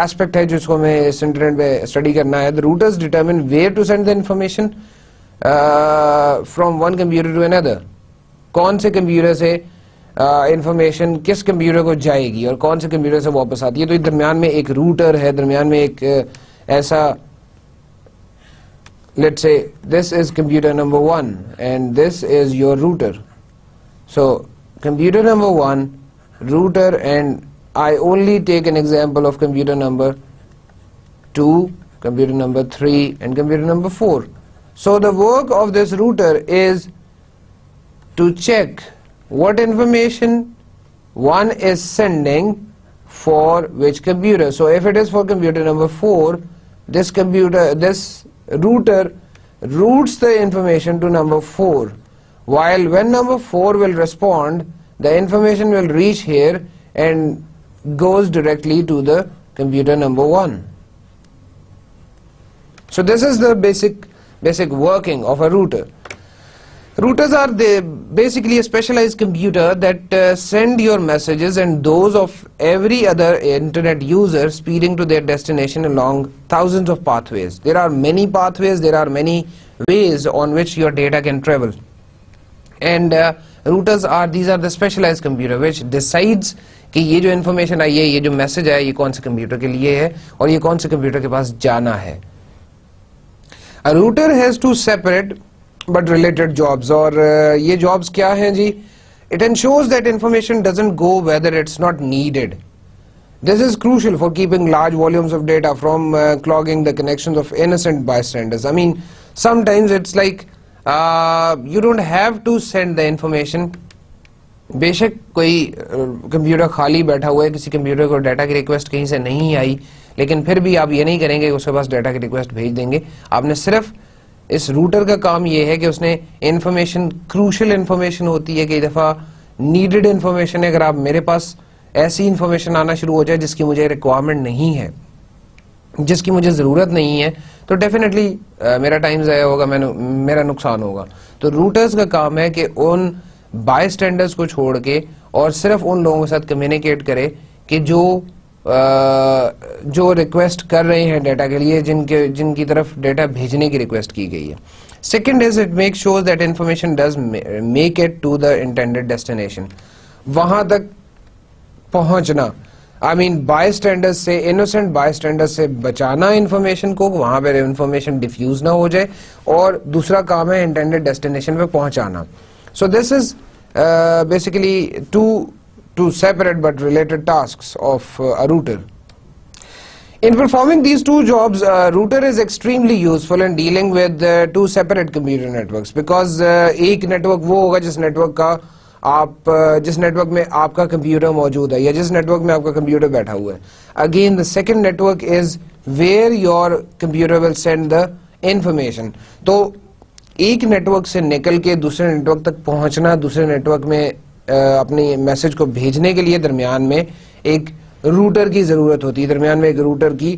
aspect ہے جس کو ہمیں اس انٹرنیٹ پہ اسٹڈی کرنا ہے. The routers determine where to send the information from one computer to another. کون سے کمپیوٹر سے انفارمیشن کس کمپیوٹر کو جائے گی اور کون سے کمپیوٹر سے واپس آتی ہے. تو درمیان میں ایک روٹر ہے, درمیان میں ایک ایسا, let's say this is computer number 1 and this is your router. So computer number 1, router, and I only take an example of computer number 2, computer number 3 and computer number 4. So the work of this router is to check what information one is sending for which computer. So if it is for computer number 4, this router routes the information to number 4, while when number 4 will respond, the information will reach here and goes directly to the computer number 1. So this is the basic working of a router. Routers are basically a specialized computer that send your messages and those of every other internet user speeding to their destination along thousands of pathways. There are many pathways, there are many ways on which your data can travel. And routers these are the specialized computer which decides کہ یہ جو information آئی ہے, یہ جو message آیا, یہ کون سے کمپیوٹر کے لیے ہے اور یہ کون سے کمپیوٹر کے پاس جانا ہے. A router has to separate but related jobs. اور یہ jobs کیا ہیں جی؟ It ensures that information doesn't go whether it's not needed. This is crucial for keeping large volumes of data from clogging the connections of innocent bystanders. I mean, sometimes it's like you don't have to send the information. بے شک کوئی computer خالی بیٹھا ہوا ہے, کسی computer کو data کی ریکویسٹ کہیں سے نہیں آئی, لیکن پھر بھی آپ یہ نہیں کریں گے کہ اس کے پاس ڈیٹا کی ریکویسٹ بھیج دیں گے. آپ نے صرف اس روٹر کا کام یہ ہے کہ اس نے انفارمیشن, کروشل انفارمیشن ہوتی ہے کہ دفعہ نیڈڈ انفارمیشن ہے, اگر آپ میرے پاس ایسی انفارمیشن آنا شروع ہو جائے جس کی مجھے ریکوائرمنٹ نہیں ہے, جس کی مجھے ضرورت نہیں ہے, تو ڈیفینیٹلی میرا ٹائم ضائع ہوگا, میرا نقصان ہوگا. تو روٹرز کا کام ہے کہ ان بائی اسٹینڈرڈز کو چھوڑ کے اور صرف ان لوگوں کے ساتھ کمیونیکیٹ کرے کہ جو ریکویسٹ کر رہے ہیں ڈیٹا کے لیے, جن کی طرف ڈیٹا بھیجنے کی ریکویسٹ کی گئی ہے. Second is it make sure that information does make it to the intended destination. وہاں تک پہنچنا, آئی مین بائی اسٹینڈرڈ سے, انوسینٹ بائی اسٹینڈرڈ سے بچانا انفارمیشن کو, وہاں پہ انفارمیشن ڈیفیوز نہ ہو جائے, اور دوسرا کام ہے انٹینڈیڈ ڈیسٹینیشن پہ پہنچانا. So this is basically two separate but related tasks of a router. In performing these two jobs, router is extremely useful in dealing with two separate computer networks, because ایک network وہ ہوگا جس network کا جس network میں آپ کا computer موجود ہے یا جس نیٹورک میں آپ کا کمپیوٹر بیٹھا ہوا ہے. Again, the second network is where your computer will send the information. تو ایک نیٹورک سے نکل کے دوسرے نیٹورک تک پہنچنا, دوسرے نیٹورک میں اپنی میسج کو بھیجنے کے لیے درمیان میں ایک روٹر کی ضرورت ہوتی ہے, درمیان میں ایک روٹر کی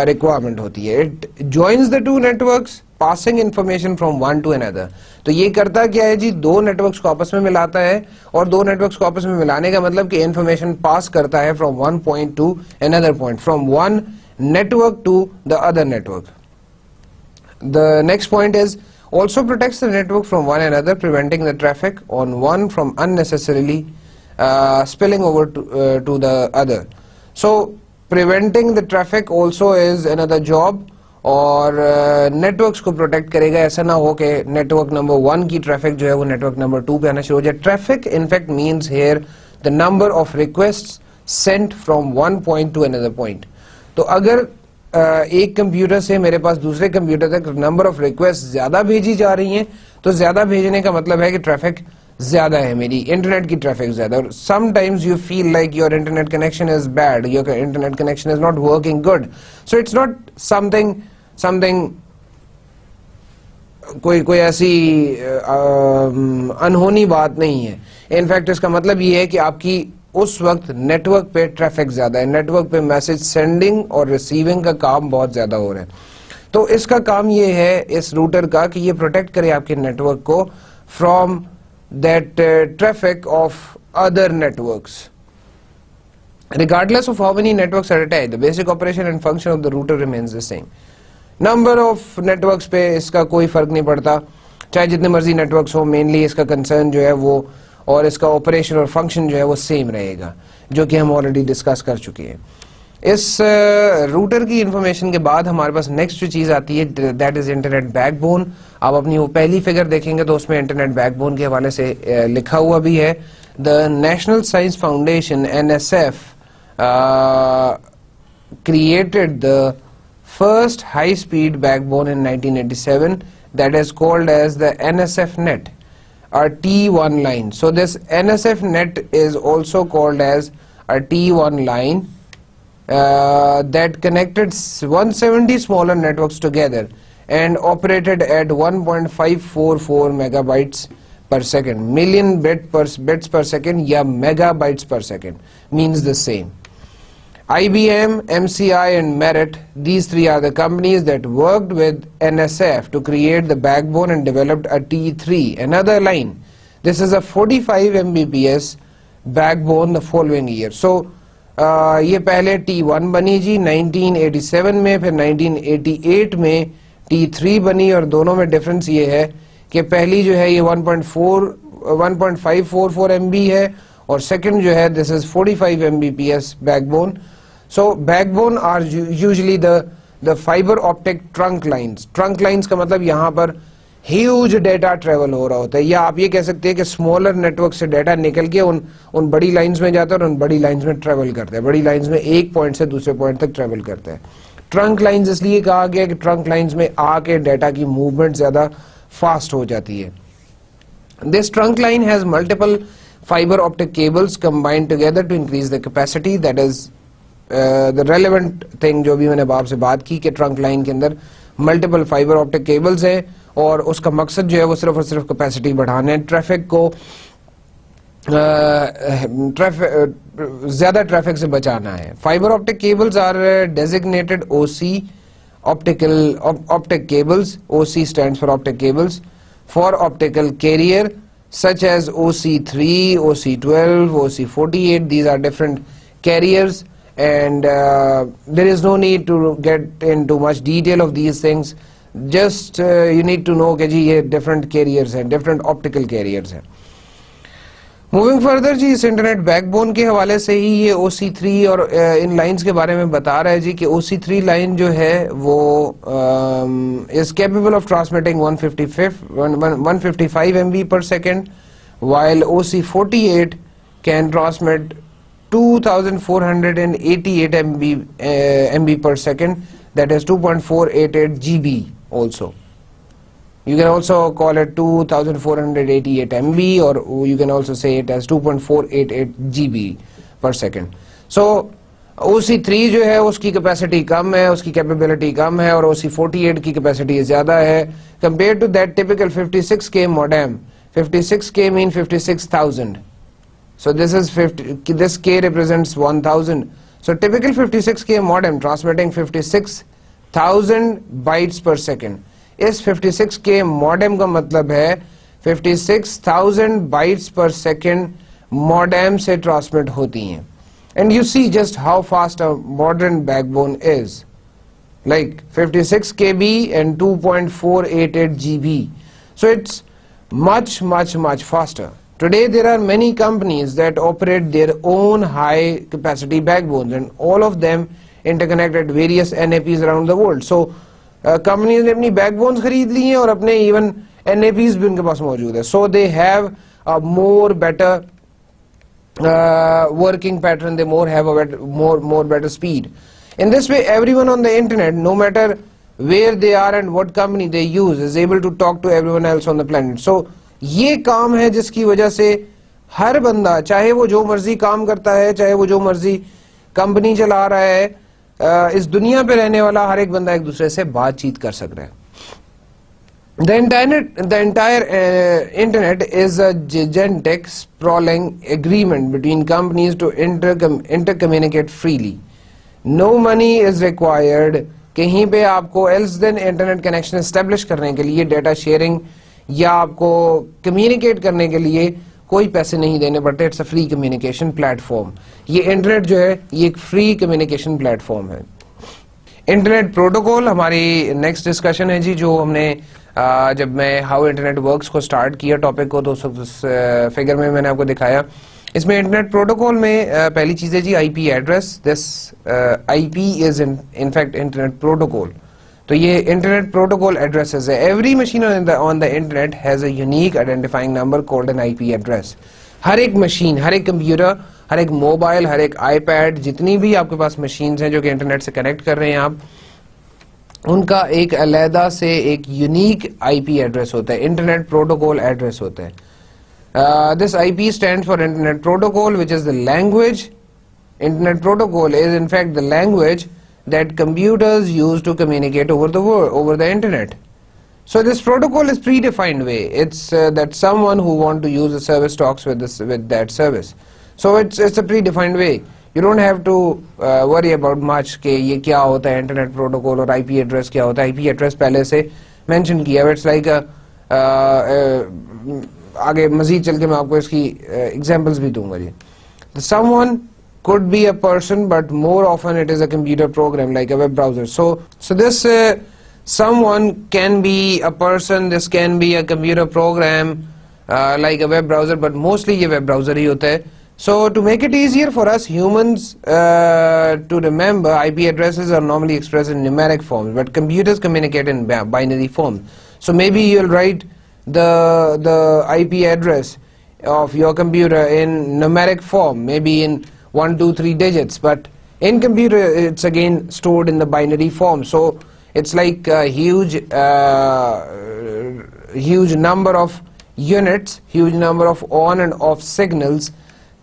ریکوائرمنٹ ہوتی ہے. It joins the two networks passing information from one to another. تو یہ کرتا کیا ہے جی؟ دو نیٹورکس کو آپس میں ملاتا ہے, اور دو نیٹورکس کو آپس میں ملانے کا مطلب کہ انفارمیشن پاس کرتا ہے from one point to another point, from one network to the other network. The next point is also protects the network from one another, preventing the traffic on one from unnecessarily spilling over to the other. So preventing the traffic also is another job, اور networks کو protect کرے گا. ایسا نہ ہو کہ network number 1 کی traffic جو ہے وہ نیٹورک نمبر 2 پہ آنا شروع ہو جائے. Traffic in fact means here the number of requests sent from one point to another point. تو اگر ایک کمپیوٹر سے میرے پاس دوسرے کمپیوٹر تک نمبر آف ریکویسٹ زیادہ بھیجی جا رہی ہیں تو زیادہ بھیجنے کا مطلب ہے کہ ٹریفک زیادہ ہے, میری انٹرنیٹ کی ٹریفک زیادہ. اور sometimes you feel like your internet connection is bad, your internet connection is not working good. So it's not something کوئی ایسی انہونی بات نہیں ہے. انفیکٹ اس کا مطلب یہ ہے کہ آپ کی اس وقت نیٹ ورک پہ ٹریفک زیادہ ہے, نیٹ ورک پہ میسج سینڈنگ اور ریسیونگ کا کام بہت زیادہ ہو رہا ہے. تو اس کا کام یہ ہے اس روٹر کا کہ یہ پروٹیکٹ کرے آپ کے نیٹ ورک کو from that traffic of other networks. Regardless of how many networks are attached, the basic operation and function of the router remains the same. Number of networks پہ اس کا کوئی فرق نہیں پڑتا, چاہے جتنے مرضی نیٹورکس ہو. مینلی اس کا کنسرن جو ہے وہ اور اس کا آپریشن اور فنکشن جو ہے وہ سیم رہے گا, جو کہ ہم آلریڈی ڈسکس کر چکے ہیں. اس روٹر کی انفارمیشن کے بعد ہمارے پاس نیکسٹ جو چیز آتی ہے that is internet back bone. آپ اپنی وہ پہلی فگر دیکھیں گے تو اس میں انٹرنیٹ بیک بون کے حوالے سے لکھا ہوا بھی ہے. The national science foundation NSF created the first high-speed backbone in 1987 that is called as the NSF net or T1 line. So this NSF net is also called as a T1 line that connected 170 smaller networks together and operated at 1.544 megabytes per second. Million bits per second ya megabytes per second means the same. IBM, MCI and Merit, these three are the companies that worked with NSF to create the backbone and developed a T3, another line. This is a 45 Mbps backbone the following year. So یہ پہلے T1 بنی جی 1987 میں, پھر 1988 میں T3 بنی, اور دونوں میں ڈفرنس یہ ہے کہ پہلی جو ہے یہ 1.544 MB ہے اور سیکنڈ جو ہے this is 45 Mbps backbone. So backbone are usually the fiber optic trunk lines. Trunk lines کا مطلب یہاں پر ہیوج ڈیٹا ٹریول ہو رہا ہوتا ہے, یا آپ یہ کہہ سکتے ہیں کہ اسمالر نیٹورک سے ڈیٹا نکل کے ان بڑی لائنز میں جاتا ہے اور ان بڑی لائنز میں ٹریول کرتا ہے, بڑی لائنز میں ایک پوائنٹ سے دوسرے پوائنٹ تک ٹریول کرتا ہے. ٹرنک لائنز اس لیے کہا گیا کہ ٹرنک لائنز میں آ کے ڈیٹا کی موومنٹ زیادہ فاسٹ ہو جاتی ہے. This trunk line has multiple fiber optic cables combined together to increase the capacity. That is the relevant thing جو بھی میں نے آپ سے بات کی کہ ٹرنک لائن کے اندر ملٹیپل فائبر آپٹک کیبلز ہیں اور اس کا مقصد جو ہے وہ صرف اور صرف کیپیسٹی بڑھانا ہے, ٹریفک کو زیادہ ٹریفک سے بچانا ہے. Fibre optic cables are designated O C optic cables. OC stands for optic cables for optical carrier such as OC3, OC12, OC48. These are different carriers, and there is no need to get into much detail of these things. Just you need to know کہ جی یہ different carriers ہیں, different optical carriers ہیں. Moving further جی, اس internet back bone کے حوالے سے ہی یہ OC3 اور ان لائنز کے بارے میں بتا رہا ہے جی کہ OC3 لائن جو ہے وہ is capable of transmitting 155 MB per second, while OC48 can transmit 2488 MB per second, that is 2.488 GB also. You can also call it 2488 MB, or you can also say it as 2.488 GB per second. So OC3 جو ہے اس کی capacity کم ہے, اس کی capability کم ہے, اور OC48 کی capacity زیادہ ہے compared to that typical 56K modem. 56K mean 56,000. So this K represents 1000. So typical 56K modem transmitting 56,000 bytes per second. اس 56K ماڈم کا مطلب ہے 56,000 بائٹس پر سیکنڈ ماڈم سے ٹرانسمٹ ہوتی ہیں. And you see just how fast a modern backbone is, like 56 KB and 2.488 GB. So it's much faster. Today there are many companies that operate their own high capacity backbones, and all of them interconnect at various NAPs around the world. So companies نے اپنی back bones خرید لی ہیں اور اپنے even N اے Ps بھی ان کے پاس موجود ہے. So they have more better working pattern, they more better speed. In this way everyone on the internet, no matter where they are and what company they use, is able to talk to everyone else on the planet. So یہ کام ہے جس کی وجہ سے ہر بندہ, چاہے وہ جو مرضی کام کرتا ہے, چاہے وہ جو مرضی کمپنی چلا رہا ہے, اس دنیا پہ رہنے والا ہر ایک بندہ ایک دوسرے سے بات چیت کر سک رہا ہے. The entire internet is a gigantic sprawling agreement between companies to intercommunicate freely. No money is required. کہیں پہ آپ کو else then internet connection establish کرنے کے لیے, ڈیٹا شیئرنگ یا آپ کو کمیونیکیٹ کرنے کے لیے کوئی پیسے نہیں دینے پڑتے. It's a free communication platform. یہ انٹرنیٹ جو ہے یہ ایک فری کمیونیکیشن پلیٹ فارم ہے. انٹرنیٹ پروٹوکول ہماری نیکسٹ ڈسکشن ہے جی, جو ہم نے جب میں ہاؤ انٹرنیٹ ورکس کو سٹارٹ کیا ٹاپک کو, تو اس فگر میں نے آپ کو دکھایا. اس میں انٹرنیٹ پروٹوکول میں پہلی چیز ہے جی I P address. This I P is in fact internet protocol. تو یہ انٹرنیٹ پروٹوکول ایڈریسز ہے. Every machine on the internet has a unique identifying number called an I P address. ہر ایک مشین, ہر ایک کمپیوٹر, ہر ایک موبائل, ہر ایک آئی paid, جتنی بھی آپ کے پاس مشینز ہیں جو کہ انٹرنیٹ سے کنیکٹ کر رہے ہیں آپ, ان کا ایک علیحدہ سے ایک یونیک آئی پی ایڈریس ہوتا ہے, انٹرنیٹ پروٹوکول ایڈریس ہوتا ہے. This I P stand for internet protocol which is the language. Internet protocol is in fact the language that computers use to communicate over the world, over the internet. So this protocol is predefined way. It's that someone who want to use a service talks with that service. So it's a predefined way. You don't have to worry about much کہ یہ کیا ہوتا ہے internet protocol اور آئی P address کیا ہوتا ہے. آئی P address پہلے سے مینشن کیا ہے. اٹس لائک آگے مزید چل کے میں آپ کو اس کی ایگزامپلس بھی دوں گا جی. Someone could be a person, but more often it is a computer program like a web browser. So this someone can be a person, this can be a computer program like a web browser, but mostly یہ web browser ہی ہوتا ہے. So to make it easier for us humans to remember, IP addresses are normally expressed in numeric forms, but computers communicate in binary form. So maybe you'll write the IP address of your computer in numeric form, maybe in 1, 2, 3 digits, but in computer it's again stored in the binary form. So it's like a huge number of units, huge number of on and off signals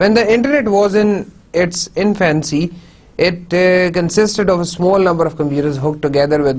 When the internet was in its infancy, it consisted of a small number of computers hooked together with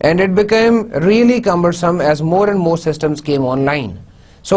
And it became really cumbersome as more and more systems came online. So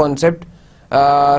concept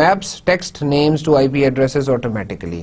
maps text names to IP addresses automatically.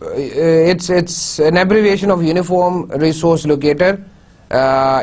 it's an abbreviation of Uniform Resource Locator.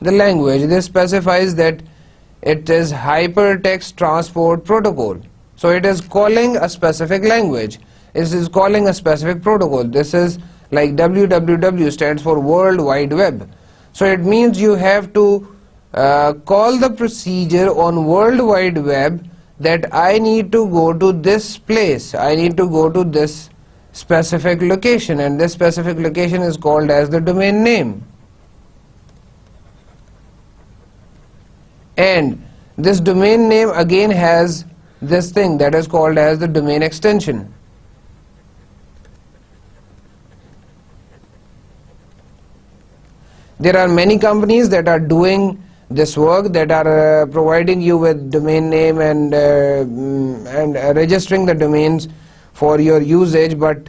the language, this specifies that it is hypertext transport protocol. So it is calling a specific language, it is calling a specific protocol. This is like www stands for World Wide Web. So it means you have to call the procedure on World Wide Web that I need to go to this place, I need to go to this specific location, and this specific location is called as the domain name. And this domain name again has this thing that is called as the domain extension. There are many companies that are doing this work, that are providing you with domain name and registering the domains for your usage, but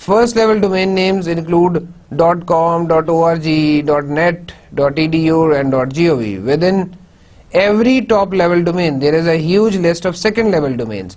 first level domain names include .com, .org, .net, .edu and .gov. Within every top level domain there is a huge list of second level domains.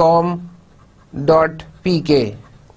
.com, .pk,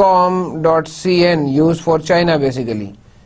.com, .cn used for China basically,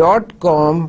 .com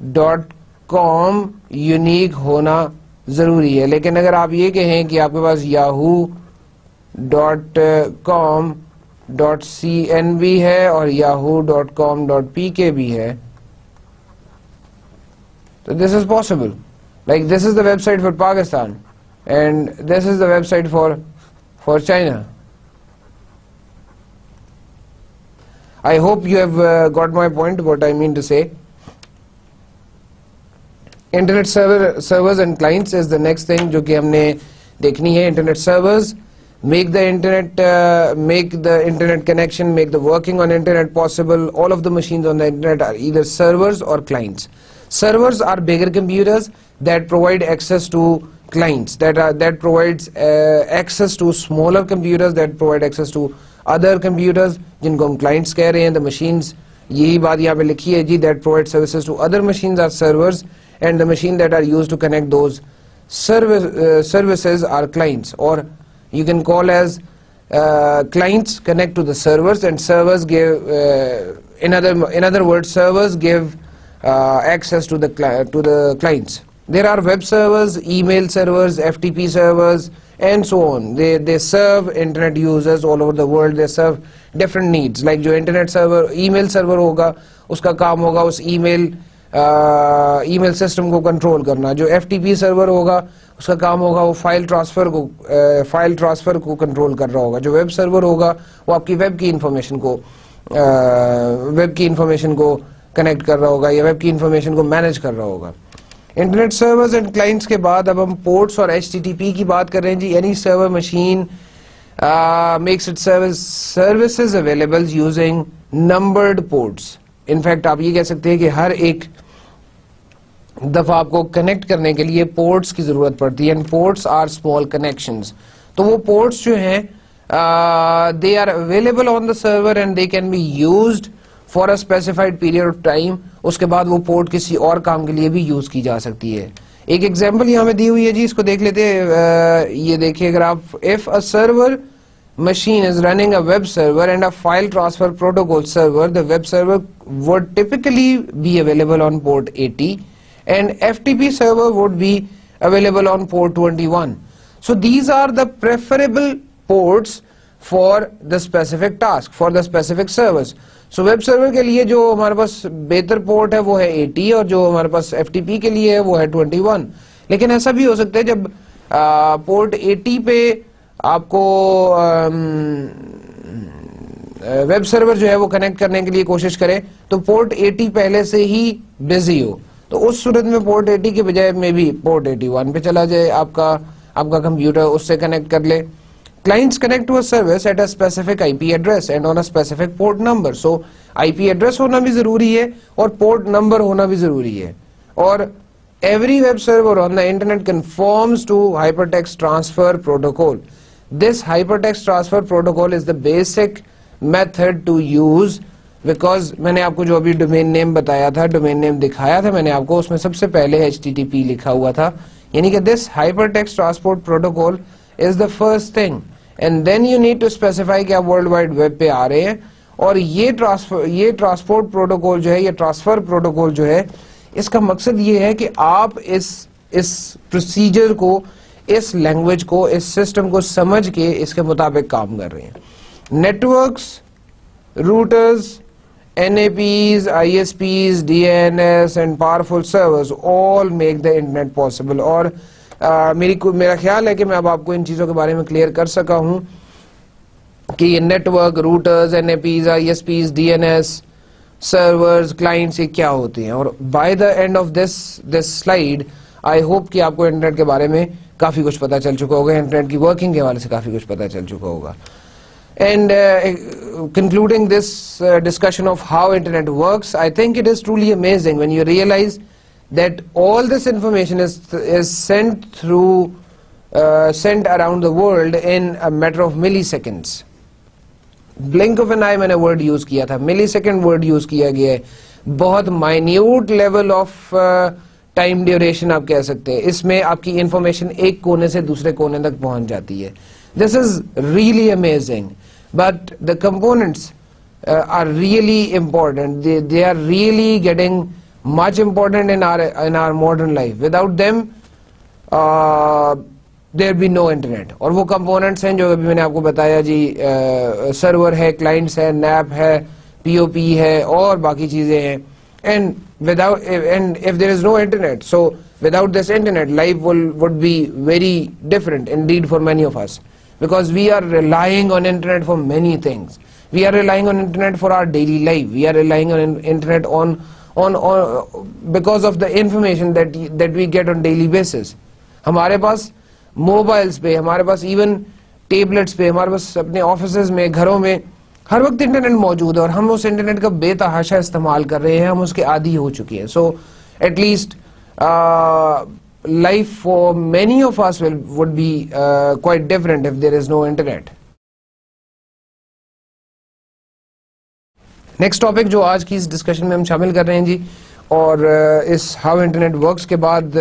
.com unique ہونا ضروری ہے. لیکن اگر آپ یہ کہیں کہ آپ کے پاس yahoo.com.cn بھی ہے اور yahoo.com.pk بھی ہے, so this is possible. Like this is the website for Pakistan and this is the website for China. I hope you have got my point, what I mean to say. Internet servers and clients is the next thing جو کہ ہم نے دیکھنی ہے. Internet servers make the internet connection, make the working on internet possible. All of the machines on the internet are either servers or clients. Servers are bigger computers that provide access to clients, that provides access to smaller computers, that provide access to other computers جن کو ہم clients کہہ رہے ہیں. The machines, یہی بات یہاں پہ لکھی ہے جی, that provide services to other machines are servers, and the machine that are used to connect those services are clients, or you can call as clients connect to the servers, and servers give in other words servers give access to the clients. There are web servers, email servers, FTP servers, and so on. They serve internet users all over the world. They serve different needs. Like جو internet server, email server ہوگا, اس کا کام ہوگا اس email system کو control کرنا. جو FTP سرور ہوگا اس کا کام ہوگا وہ فائل ٹرانسفر کو کنٹرول کر رہا ہوگا. جو ویب سرور ہوگا وہ آپ کی ویب کی انفارمیشن کو کنیکٹ کر رہا ہوگا یا ویب کی انفارمیشن کو مینج کر رہا ہوگا. انٹرنیٹ سرورز اینڈ کلائنٹس کے بعد اب ہم پورٹس اور HTTP کی بات کر رہے ہیں جی. Any server machine makes its services available using numbered ports. In fact آپ یہ کہہ سکتے ہیں کہ ہر ایک دفعہ آپ کو کنیکٹ کرنے کے لیے پورٹس کی ضرورت پڑتی ہے. And ports are small connections. تو وہ پورٹس جو ہیں they are available on the server and they can be used for a specified period of time. اس کے بعد وہ پورٹ کسی اور کام کے لیے بھی یوز کی جا سکتی ہے. ایک ایگزامپل یہاں پہ دی ہوئی ہے جی, اس کو دیکھ لیتے ہیں. یہ دیکھیے اگر آپ, if a server machine is running a web server and a file transfer protocol server, the web server would typically be available on port 80 and FTP server would be available on port 21. So these are the preferable ports for the specific task, for the specific servers. So web server کے لیے جو ہمارے پاس بہتر port ہے وہ ہے 80 اور جو ہمارے پاس FTP کے لیے ہے وہ ہے 21. لیکن ایسا بھی ہو سکتا ہے جب پورٹ 80 پہ آپ کو ویب سرور جو ہے وہ کنیکٹ کرنے کے لیے کوشش کرے تو پورٹ 80 پہلے سے ہی بزی ہو, تو اس صورت میں پورٹ 80 کے بجائے میں بھی پورٹ 81 پہ چلا جائے, آپ کا کمپیوٹر اس سے کنیکٹ کر لے. Clients connect to a service at a specific IP address and on a specific port number. So IP address ہونا بھی ضروری ہے اور port number ہونا بھی ضروری ہے. اور every web server on the internet conforms to hypertext transfer protocol. This hypertext transfer protocol is the basic method to use because میں نے آپ کو جو ابھی ڈومین نیم بتایا تھا, ڈومین نیم دکھایا تھا میں نے آپ کو, اس میں سب سے پہلے HTTP لکھا ہوا تھا. یعنی کہ this hypertext transport protocol is the first thing and then you need to specify کہ آپ ورلڈ وائڈ ویب پہ آ رہے ہیں. اور یہ ٹرانسپورٹ پروٹوکول جو ہے, یہ ٹرانسفر پروٹوکول جو ہے, اس کا مقصد یہ ہے کہ آپ اس پروسیجر کو, اس لینگویج کو, اس سسٹم کو سمجھ کے اس کے مطابق کام کر رہے ہیں. Networks, routers, NAPs, ISPs, DNS and powerful servers all make the internet possible. اور میرا خیال ہے کہ میں اب آپ کو ان چیزوں کے بارے میں کلیئر کر سکا ہوں کہ یہ network, routers, NAPs, ISPs, DNS, servers, clients, یہ کیا ہوتے ہیں. اور by the and of this slide I hope کہ آپ کو انٹرنیٹ کے بارے میں کافی کچھ پتا چل چکا ہوگا, انٹرنیٹ کی ورکنگ کے حوالے سے کافی کچھ پتا چل چکا ہوگا. And concluding this discussion of how internet works, I think it is truly amazing when you realize that all this information is sent around the world in a matter of milliseconds. Blink of an eye میں نے word use کیا تھا, millisecond word use کیا گیا ہے. بہت minute level of time duration آپ کہہ سکتے ہیں. اس میں آپ کی انفارمیشن ایک کونے سے دوسرے کونے تک پہنچ جاتی ہے. This is really amazing. But the components are really important. They are really getting much important in our modern life. Without them there be no internet. اور وہ components ہیں جو ابھی میں نے آپ کو بتایا جی, سرور ہے, کلائنٹس ہے, نیپ ہے, پی او پی ہے, اور باقی چیزیں ہیں. And if there is no internet, so without this internet, life would be very different indeed for many of us, because we are relying on internet for many things. We are relying on internet for our daily life. We are relying on internet on because of the information that we get on daily basis. ہمارے پاس mobiles پہ, ہمارے پاس even tablets پہ, ہمارے پاس اپنے offices میں, گھروں میں ہر وقت انٹرنیٹ موجود ہے, اور ہم اس انٹرنیٹ کا بے تحاشا استعمال کر رہے ہیں, ہم اس کے عادی ہو چکے ہیں. So at least life for many of us would be quite different if there is no internet. Next topic جو آج کی اس ڈسکشن میں ہم شامل کر رہے ہیں جی, اور اس ہاؤ انٹرنیٹ ورکس کے بعد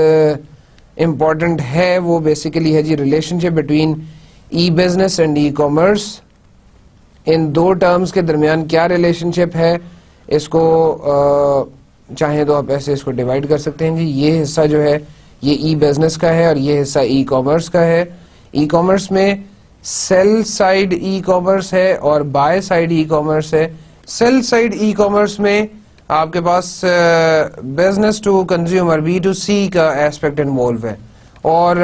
امپورٹنٹ ہے, وہ بیسیکلی ہے جی relationship between e business and e commerce. ان دو ٹرمز کے درمیان کیا ریلیشن شپ ہے, اس کو چاہیں تو آپ ایسے اس کو ڈیوائڈ کر سکتے ہیں جی. یہ حصہ جو ہے یہ ای بزنس کا ہے, اور یہ حصہ ای کامرس کا ہے. ای کامرس میں سیل سائڈ ای کامرس ہے اور بائی سائڈ ای کامرس ہے. سیل سائڈ ای کامرس میں آپ کے پاس business to consumer B to C کا ایسپیکٹ انوالو ہے, اور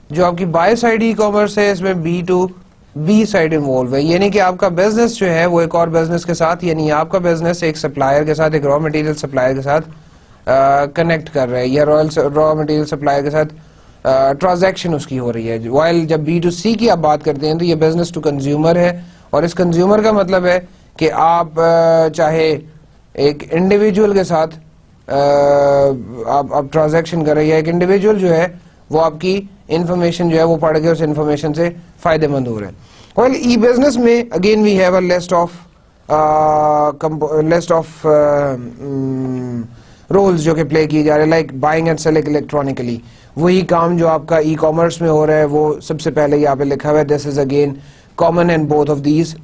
جو آپ کی بائی سائڈ ای کامرس ہے اس میں B to B side involve ہے. یعنی کہ آپ کا بزنس جو ہے وہ ایک اور بزنس کے ساتھ, یعنی آپ کا بزنس ایک سپلائر کے ساتھ, ایک را مٹیریل سپلائر کے ساتھ کنیکٹ کر رہا ہے, یا را مٹیریل سپلائر کے ساتھ ٹرانزیکشن اس کی ہو رہی ہے. وائل جب بی ٹو سی کی آپ بات کرتے ہیں تو یہ بزنس ٹو کنزیومر ہے, اور اس کنزیومر کا مطلب ہے کہ آپ چاہے ایک انڈیویجول کے ساتھ آپ ٹرانزیکشن کر رہے ہیں, یا ایک انڈیویجول جو ہے وہ آپ کی انفارمیشن جو ہے وہ پڑھ کے اس انفارمیشن سے فائدے مند ہو رہے ہیں. ویل ای بزنس میں again we have a list of rules جو کہ پلے کیے جا رہے ہیں, like buying and selling electronically. وہی کام جو آپ کا ای کامرس میں ہو رہا ہے وہ سب سے پہلے یہاں پہ لکھا ہوا ہے, this is again common in both of these.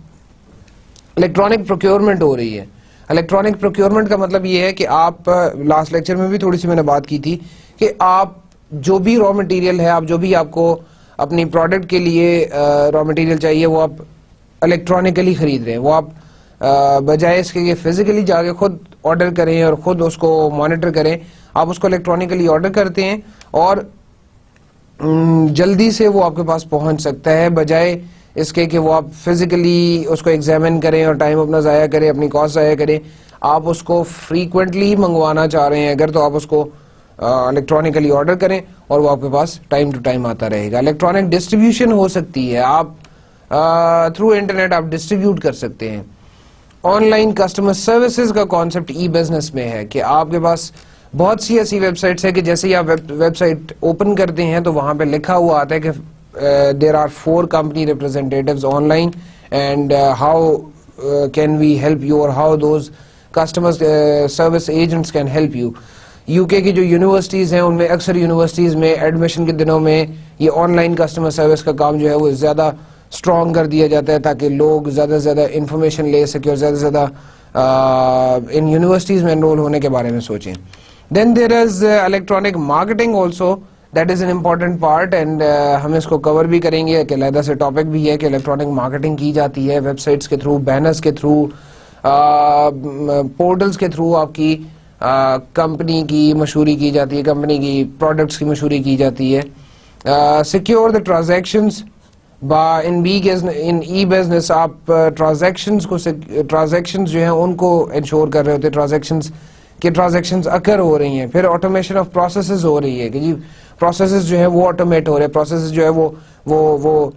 Electronic procurement ہو رہی ہے. الیکٹرانک پروکیورمنٹ کا مطلب یہ ہے کہ آپ, لاسٹ لیکچر میں بھی تھوڑی سی میں نے بات کی تھی, کہ آپ جو بھی را مٹیریل ہے, آپ جو بھی آپ کو اپنی پروڈکٹ کے لیے را مٹیریل چاہیے وہ آپ الیکٹرانکلی خرید رہے ہیں. وہ آپ بجائے اس کے کہ فزیکلی جا کے خود آرڈر کریں اور خود اس کو مانیٹر کریں, آپ اس کو الیکٹرانکلی آرڈر کرتے ہیں اور جلدی سے وہ آپ کے پاس پہنچ سکتا ہے, بجائے اس کے کہ وہ آپ فزیکلی اس کو ایگزامن کریں اور ٹائم اپنا ضائع کریں, اپنی کاسٹ ضائع کریں. آپ اس کو فریکوینٹلی منگوانا چاہ رہے ہیں اگر, تو آپ اس کو الیکٹرانکلی آرڈر کریں اور وہ آپ کے پاس ٹائم ٹو ٹائم آتا رہے گا. الیکٹرانک ڈسٹریبیوشن ہو سکتی ہے, آپ تھرو انٹرنیٹ آپ ڈسٹریبیوٹ کر سکتے ہیں. آن لائن کسٹمر سروسز کا کانسیپٹ ای بزنس میں ہے کہ آپ کے پاس بہت سی ایسی ویب سائٹس ہے کہ جیسے ہی آپ ویب سائٹ اوپن کرتے ہیں تو وہاں پہ لکھا ہوا آتا ہے کہ there are 4 company representatives online, and how can we help you, or how those customer service agents can help you. UK کی جو یونیورسٹیز ہیں ان میں اکثر یونیورسٹیز میں ایڈمیشن کے دنوں میں یہ آن لائن کسٹمر سروس کا کام جو ہے وہ زیادہ اسٹرانگ کر دیا جاتا ہے, تاکہ لوگ زیادہ سے زیادہ انفارمیشن لے سکیں اور زیادہ سے زیادہ ان یونیورسٹیز میں انرول ہونے کے بارے میں سوچیں. Then there is electronic marketing also. That is an important part, and ہم اس کو کور بھی کریں گے کہ علیحدہ سے ٹاپک بھی ہے کہ الیکٹرانک مارکیٹنگ کی جاتی ہے ویب سائٹس کے تھرو, بینرز کے تھرو, پورٹلز کے تھرو. آپ کی کمپنی کی مشہوری کی جاتی ہے, کمپنی کی پروڈکٹس کی مشہوری کی جاتی ہے. سیکیور دا ٹرانزیکشنز ان ای بزنس. آپ ٹرانزیکشنز جو ہیں ان کو انشور کر رہے ہوتے, ٹرانزیکشنز اکر ہو رہی ہیں. پھر آٹومیشن آف پروسیسز ہو رہی ہے کہ جی پروسیسز جو ہیں وہ آٹومیٹ ہو رہے ہیں, پروسیسز جو ہے وہ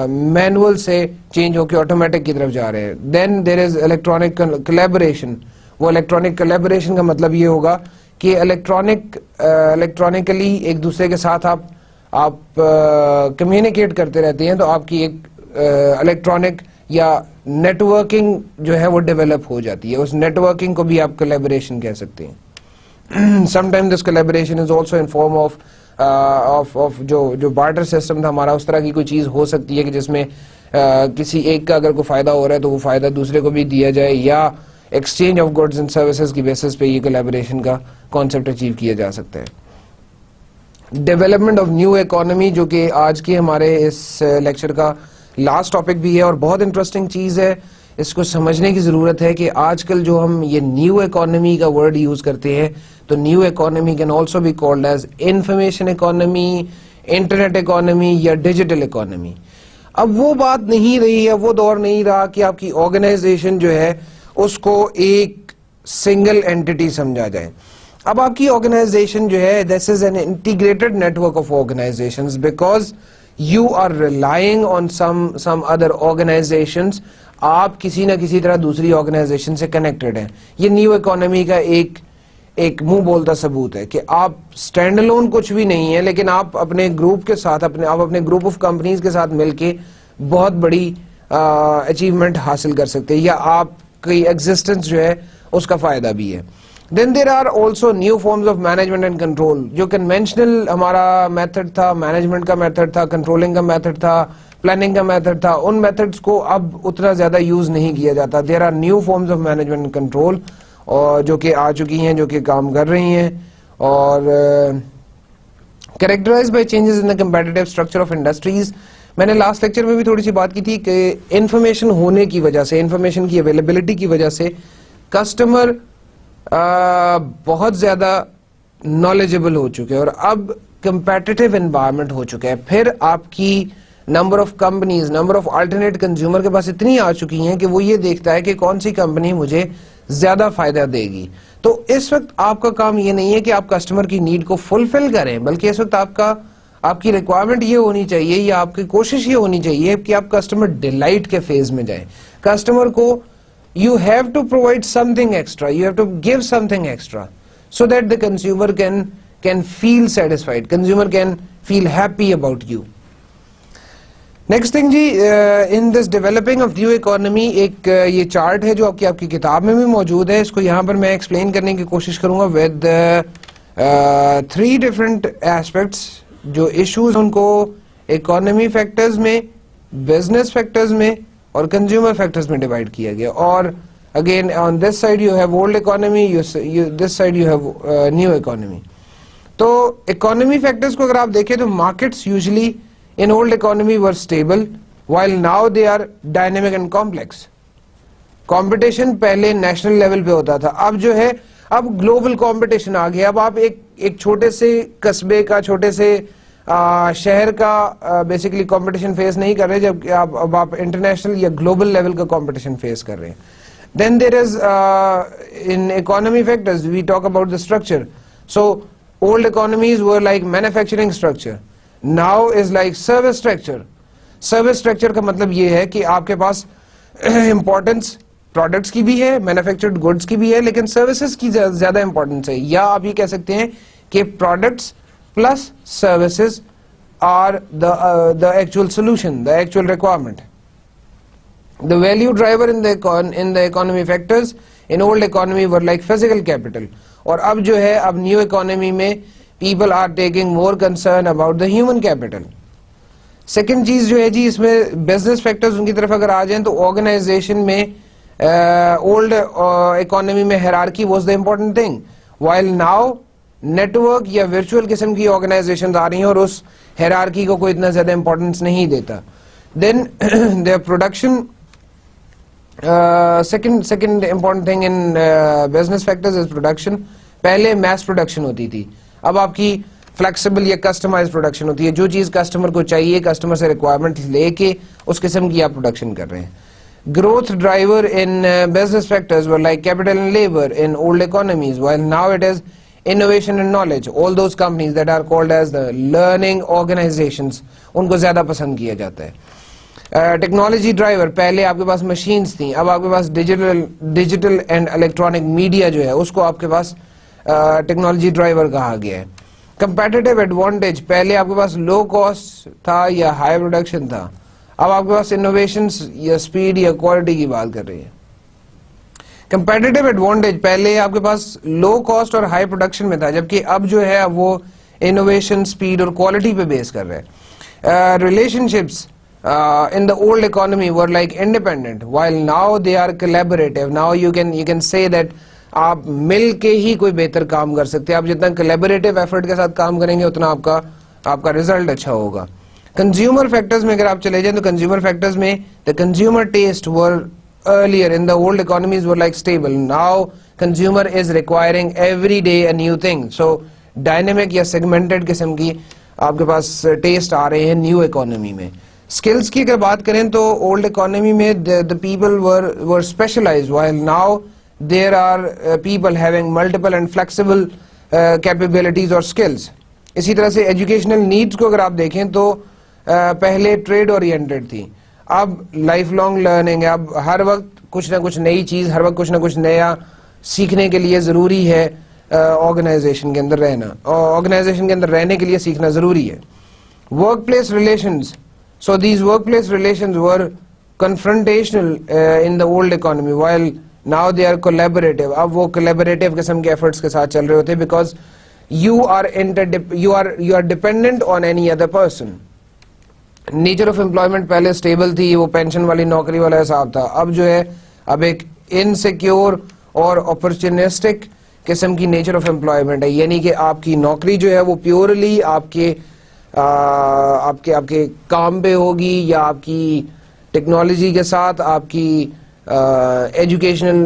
مینول سے چینج ہو کے آٹومیٹک کی طرف جا رہے ہیں. Then there is electronic calibration. وہ الیکٹرانک کلیبریشن کا مطلب یہ ہوگا کہ الیکٹرانکلی ایک دوسرے کے ساتھ آپ کمیونیکیٹ کرتے رہتے ہیں, تو آپ کی ایک الیکٹرانک یا نیٹ ورکنگ جو ہے وہ ڈیولپ ہو جاتی ہے. اس نیٹ ورکنگ کو بھی آپ کولیبریشن کہہ سکتے ہیں. Some time this collaboration is also in form of جو بارٹر سسٹم تھا ہمارا, اس طرح کی کوئی چیز ہو سکتی ہے کہ جس میں کسی ایک کا اگر کوئی فائدہ ہو رہا ہے تو وہ فائدہ دوسرے کو بھی دیا جائے, یا exchange of goods and services کی بیسس پہ یہ کولیبوریشن کا کانسیپٹ اچیو کیا جا سکتا ہے. ڈیولپمنٹ آف نیو اکانومی جو کہ آج کے ہمارے اس لیکچر کا لاسٹ ٹاپک بھی ہے اور بہت انٹرسٹنگ چیز ہے. اس کو سمجھنے کی ضرورت ہے کہ آج کل جو ہم یہ نیو اکانومی کا ورڈ یوز کرتے ہیں تو new economy can also be called as information economy, internet economy یا ڈیجیٹل اکانومی. اب وہ بات نہیں رہی ہے, وہ دور نہیں رہا کہ آپ کی آرگنائزیشن جو ہے اس کو ایک سنگل اینٹی سمجھا جائے. اب آپ کی آرگنائزیشن جو ہے this is an integrated network of organizations because you are relying on some other organizations. آپ کسی نہ کسی طرح دوسری آرگنائزیشن سے کنیکٹڈ ہیں. یہ نیو اکانومی کا ایک منہ بولتا ثبوت ہے کہ آپ اسٹینڈ الون کچھ بھی نہیں ہے, لیکن آپ اپنے گروپ کے ساتھ آپ اپنے گروپ آف کمپنیز کے ساتھ مل کے بہت بڑی اچیومنٹ حاصل کر سکتے ہیں, یا آپ کی ایگزسٹنس جو ہے اس کا فائدہ بھی ہے. Then there are also new forms of management and control. جو کنونشنل ہمارا میتھڈ تھا, مینجمنٹ کا میتھڈ تھا, کنٹرولنگ کا میتھڈ تھا, پلاننگ کا میتھڈ تھا, ان میتھڈس کو اب اتنا زیادہ یوز نہیں کیا جاتا. There are new forms of management and control اور جو کہ آ چکی ہیں, جو کہ کام کر رہی ہیں اور characterize by changes in the competitive structure of industries. میں نے لاسٹ لیکچر میں بھی تھوڑی سی بات کی تھی کہ انفارمیشن ہونے کی وجہ سے, انفارمیشن کی اویلیبلٹی کی وجہ سے کسٹمر بہت زیادہ نالجبل ہو چکے اور اب کمپیٹیٹیو انوائرمنٹ ہو چکا ہے. پھر آپ کی number of companies, number of alternate consumer کے پاس اتنی آ چکی ہیں کہ وہ یہ دیکھتا ہے کہ کون سی کمپنی مجھے زیادہ فائدہ دے گی. تو اس وقت آپ کا کام یہ نہیں ہے کہ آپ کسٹمر کی نیڈ کو فلفل کریں, بلکہ اس وقت آپ کی ریکوائرمنٹ یہ ہونی چاہیے یا آپ کی کوشش یہ ہونی چاہیے کہ آپ کسٹمر ڈیلائٹ کے فیز میں جائیں. کسٹمر کو you have to provide something extra, you have to give something extra so that the consumer can feel satisfied, consumer can feel happy about you. Next thing G, in this developing of new economy ایک یہ chart ہے جو آپ کی کتاب میں بھی موجود ہے. اس کو یہاں پر میں ایکسپلین کرنے کی کوشش کروں گا with 3 different aspects. جو ایشوز ان کو اکانومی فیکٹرز میں, بزنس فیکٹرز میں اور کنزیومر فیکٹرز میں ڈیوائڈ کیا گیا. اور again on this side you have old economy, this side you have new economy. تو اکانومی فیکٹرز کو اگر آپ دیکھیں تو markets usually in old economy were stable while now they are dynamic and complex. Competition پہلے national level پہ ہوتا تھا, اب جو ہے اب گلوبل کمپٹیشن آ گیا. اب آپ ایک چھوٹے سے قصبے کا, چھوٹے سے شہر کا بیسیکلی کمپٹیشن فیس نہیں کر رہے, جبکہ اب آپ انٹرنیشنل یا گلوبل لیول کا کمپٹیشن فیس کر رہے ہیں. Then there is in economy factors we talk about the structure. So old economies were like manufacturing structure, now is like service structure. Service structure کا مطلب یہ ہے کہ آپ کے پاس امپورٹنس پروڈکٹس کی بھی ہے, مینوفیکچرڈ گڈس کی بھی ہے, لیکن سروسز کی زیادہ امپورٹنس ہے. یا آپ یہ کہہ سکتے ہیں کہ products plus services are the actual solution, the actual requirement. The value driver in the economy factors in old economy were like physical capital. اور اب جو ہے اب new economy میں people are taking more concern about the human capital. Second چیز جو ہے جی, اس میں business factors ان کی طرف اگر آ جائیں تو organization میں old economy میں hierarchy was the important thing, while now network یا ورچوئل قسم کی آرگنائزیشن آ رہی ہیں اور اس ہیرارکی کو کوئی اتنا زیادہ امپورٹنس نہیں دیتا. Then the production, second important thing in business factors is production. پہلے میس پروڈکشن ہوتی تھی, اب آپ کی فلیکسیبل یا کسٹمائز پروڈکشن ہوتی ہے. جو چیز کسٹمر کو چاہیے, کسٹمر سے ریکوائرمنٹ لے کے اس قسم کی آپ پروڈکشن کر رہے ہیں. Growth driver in business factors were like capital and labor in old economies, while now it is innovation and knowledge. All those companies that are called as the learning organizations, ان کو زیادہ پسند کیا جاتا ہے. Technology driver, پہلے آپ کے پاس machines تھیں, اب آپ کے پاس ڈیجیٹل اینڈ الیکٹرانک میڈیا جو ہے اس کو آپ کے پاس ٹیکنالوجی ڈرائیور کہا گیا ہے. کمپیٹیٹیو ایڈوانٹیج, پہلے آپ کے پاس لو کاسٹ تھا یا ہائی پروڈکشن تھا, اب آپ کے پاس انوویشنز یا اسپیڈ یا کوالٹی کی بات کر رہی ہے. کمپیٹیٹیو ایڈوانٹیج, پہلے آپ کے پاس لو کاسٹ اور ہائی پروڈکشن میں تھا, جبکہ اب جو ہے اب وہ انوویشن, اسپیڈ اور کوالٹی پہ بیس کر رہے ہیں. Relation ships, in the old economy were like independent, while now they are collaborative. Now you can say that آپ مل کے ہی کوئی بہتر کام کر سکتے ہیں. آپ جتنا collaborative effort کے ساتھ کام کریں گے اتنا آپ کا رزلٹ اچھا ہوگا. کنزیومر فیکٹرز میں اگر آپ چلے جائیں تو کنزیومر فیکٹرز میں the consumer taste were earlier in the old economies were like stable. Now consumer is requiring every day a new thing. So dynamic یا segmented قسم کی آپ کے پاس ٹیسٹ آ رہے ہیں نیو اکانومی میں. اسکلس کی اگر بات کریں تو اولڈ اکانومی میں the people were specialized, while now there are people having multiple and flexible capabilities or skills. اسی طرح سے ایجوکیشنل نیڈز کو اگر آپ دیکھیں تو پہلے ٹریڈ اورینٹڈ تھی, اب لائف لانگ لرننگ ہے. اب ہر وقت کچھ نہ کچھ نئی چیز, ہر وقت کچھ نہ کچھ نیا سیکھنے کے لیے ضروری ہے. آرگنائزیشن کے اندر رہنا, آرگنائزیشن کے اندر رہنے کے لیے سیکھنا ضروری ہے. Work place relations, so these workplace relations were confrontational in the old economy, while now they are collaborative. اب وہ collaborative قسم کے efforts کے ساتھ چل رہے ہوتے because you are dependent on any other person. Nature of employment پہلے اسٹیبل تھی, وہ پینشن والی نوکری والا حساب تھا. اب جو ہے اب ایک انسیکیور اور اپرچونسٹک قسم کی نیچر آف امپلائمنٹ ہے, یعنی کہ آپ کی نوکری جو ہے وہ پیورلی آپ کے کام پہ ہوگی یا آپ کی ٹیکنالوجی کے ساتھ, آپ کی ایجوکیشنل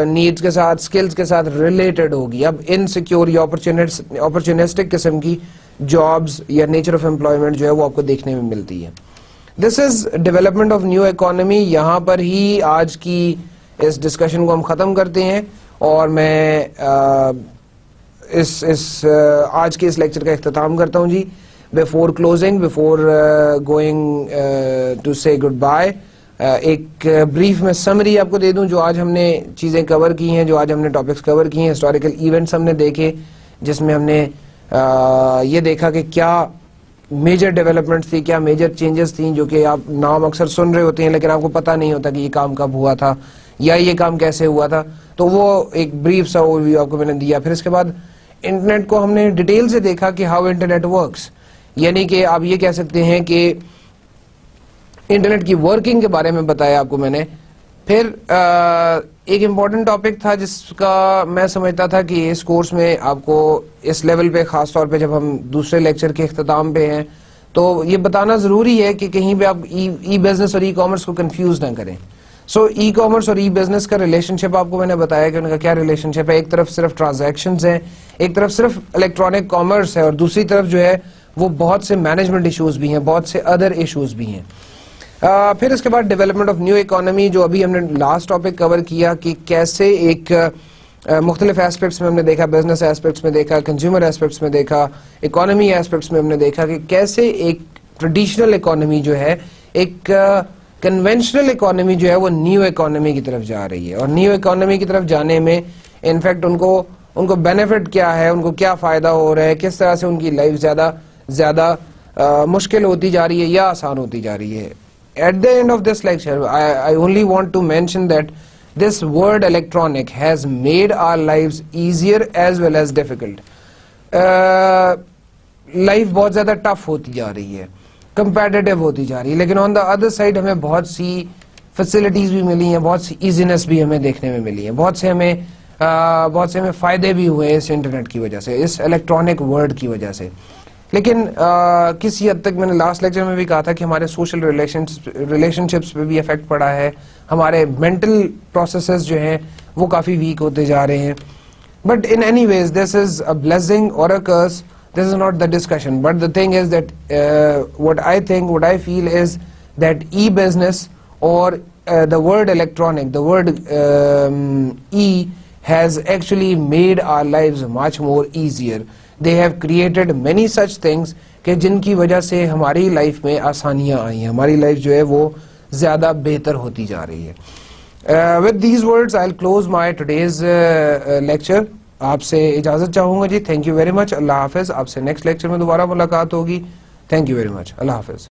نیڈز کے ساتھ, اسکلز کے ساتھ ریلیٹڈ ہوگی. اب انسیکیور یا اپرچونسٹک قسم کی جابز یا نیچر آف امپلائمنٹ جو ہے وہ آپ کو دیکھنے میں ملتی ہے. This is development of new economy. یہاں پر ہی آج کی اس ڈسکشن کو ہم ختم کرتے ہیں اور میں آج کے اس لیکچر کا اختتام کرتا ہوں جی. Before closing, before going to say good bye, ایک بریف میں سمری آپ کو دے دوں جو آج ہم نے چیزیں کور کی ہیں, جو آج ہم نے ٹاپکس کور کی ہیں. ہسٹوریکل ایونٹس ہم نے دیکھے جس میں ہم نے یہ دیکھا کہ کیا میجر ڈیولپمنٹس تھی, کیا میجر چینجز تھیں جو کہ آپ نام اکثر سن رہے ہوتے ہیں لیکن آپ کو پتہ نہیں ہوتا کہ یہ کام کب ہوا تھا یا یہ کام کیسے ہوا تھا. تو وہ ایک بریف سا اوور ویو آپ کو میں نے دیا. پھر اس کے بعد انٹرنیٹ کو ہم نے ڈیٹیل سے دیکھا کہ ہاؤ انٹرنیٹ ورکس, یعنی کہ آپ یہ کہہ سکتے ہیں کہ انٹرنیٹ کی ورکنگ کے بارے میں بتایا آپ کو میں نے. پھر ایک امپورٹنٹ ٹاپک تھا جس کا میں سمجھتا تھا کہ اس کورس میں آپ کو اس لیول پہ, خاص طور پہ جب ہم دوسرے لیکچر کے اختتام پہ ہیں, تو یہ بتانا ضروری ہے کہ کہیں پہ آپ ای بزنس اور ای کامرس کو کنفیوز نہ کریں. سو ای کامرس اور ای بزنس کا ریلیشن شپ آپ کو میں نے بتایا کہ ان کا کیا ریلیشن شپ ہے. ایک طرف صرف ٹرانزیکشنز ہیں, ایک طرف صرف الیکٹرانک کامرس ہے, اور دوسری طرف جو ہے وہ بہت سے مینجمنٹ ایشوز بھی ہیں, بہت سے ادر ایشوز بھی ہیں. پھر اس کے بعد ڈیولپمنٹ آف نیو اکانومی, جو ابھی ہم نے لاسٹ ٹاپک کور کیا کہ کیسے ایک مختلف ایسپیکٹس میں ہم نے دیکھا, بزنس ایسپیکٹس میں دیکھا, کنزیومر ایسپیکٹس میں دیکھا, اکانومی ایسپیکٹس میں ہم نے دیکھا کہ کیسے ایک ٹریڈیشنل اکانومی جو ہے, ایک کنونشنل اکانومی جو ہے وہ نیو اکانومی کی طرف جا رہی ہے. اور نیو اکانومی کی طرف جانے میں انفیکٹ ان کو بینیفٹ کیا ہے, ان کو کیا فائدہ ہو رہا ہے, کس طرح سے ان کی لائف زیادہ مشکل ہوتی جا رہی ہے یا آسان ہوتی جا رہی ہے. At the end of this lecture, I only want to mention that this word electronic has made our lives easier as well as difficult. Life بہت زیادہ ٹف ہوتی جا رہی ہے, کمپیٹیٹو ہوتی جا رہی ہے, لیکن آن دا ادر سائڈ ہمیں بہت سی فیسلٹیز بھی ملی ہیں, بہت سی ایزینس بھی ہمیں دیکھنے میں ملی ہیں, بہت سے ہمیں فائدے بھی ہوئے اس انٹرنیٹ کی وجہ سے, اس الیکٹرانک ورلڈ کی وجہ سے. لیکن کسی حد تک میں نے لاسٹ لیکچر میں بھی کہا تھا کہ ہمارے سوشل ریلیشن شپس پہ بھی افیکٹ پڑا ہے, ہمارے مینٹل پروسیسز جو ہیں وہ کافی ویک ہوتے جا رہے ہیں. But in any ways this is a blessing اور a curse, this is not the discussion, but the thing is that what I feel is that e-business or the word electronic, the word e has actually made our lives much more easier. They have created many such things کہ جن کی وجہ سے ہماری life میں آسانیاں آئی ہیں, ہماری لائف جو ہے وہ زیادہ بہتر ہوتی جا رہی ہے. With these words I'll close my today's lecture. آپ سے اجازت چاہوں گا جی. Thank you very much. Allah حافظ. آپ سے نیکسٹ لیکچر میں دوبارہ ملاقات ہوگی. Thank you very much. Allah حافظ.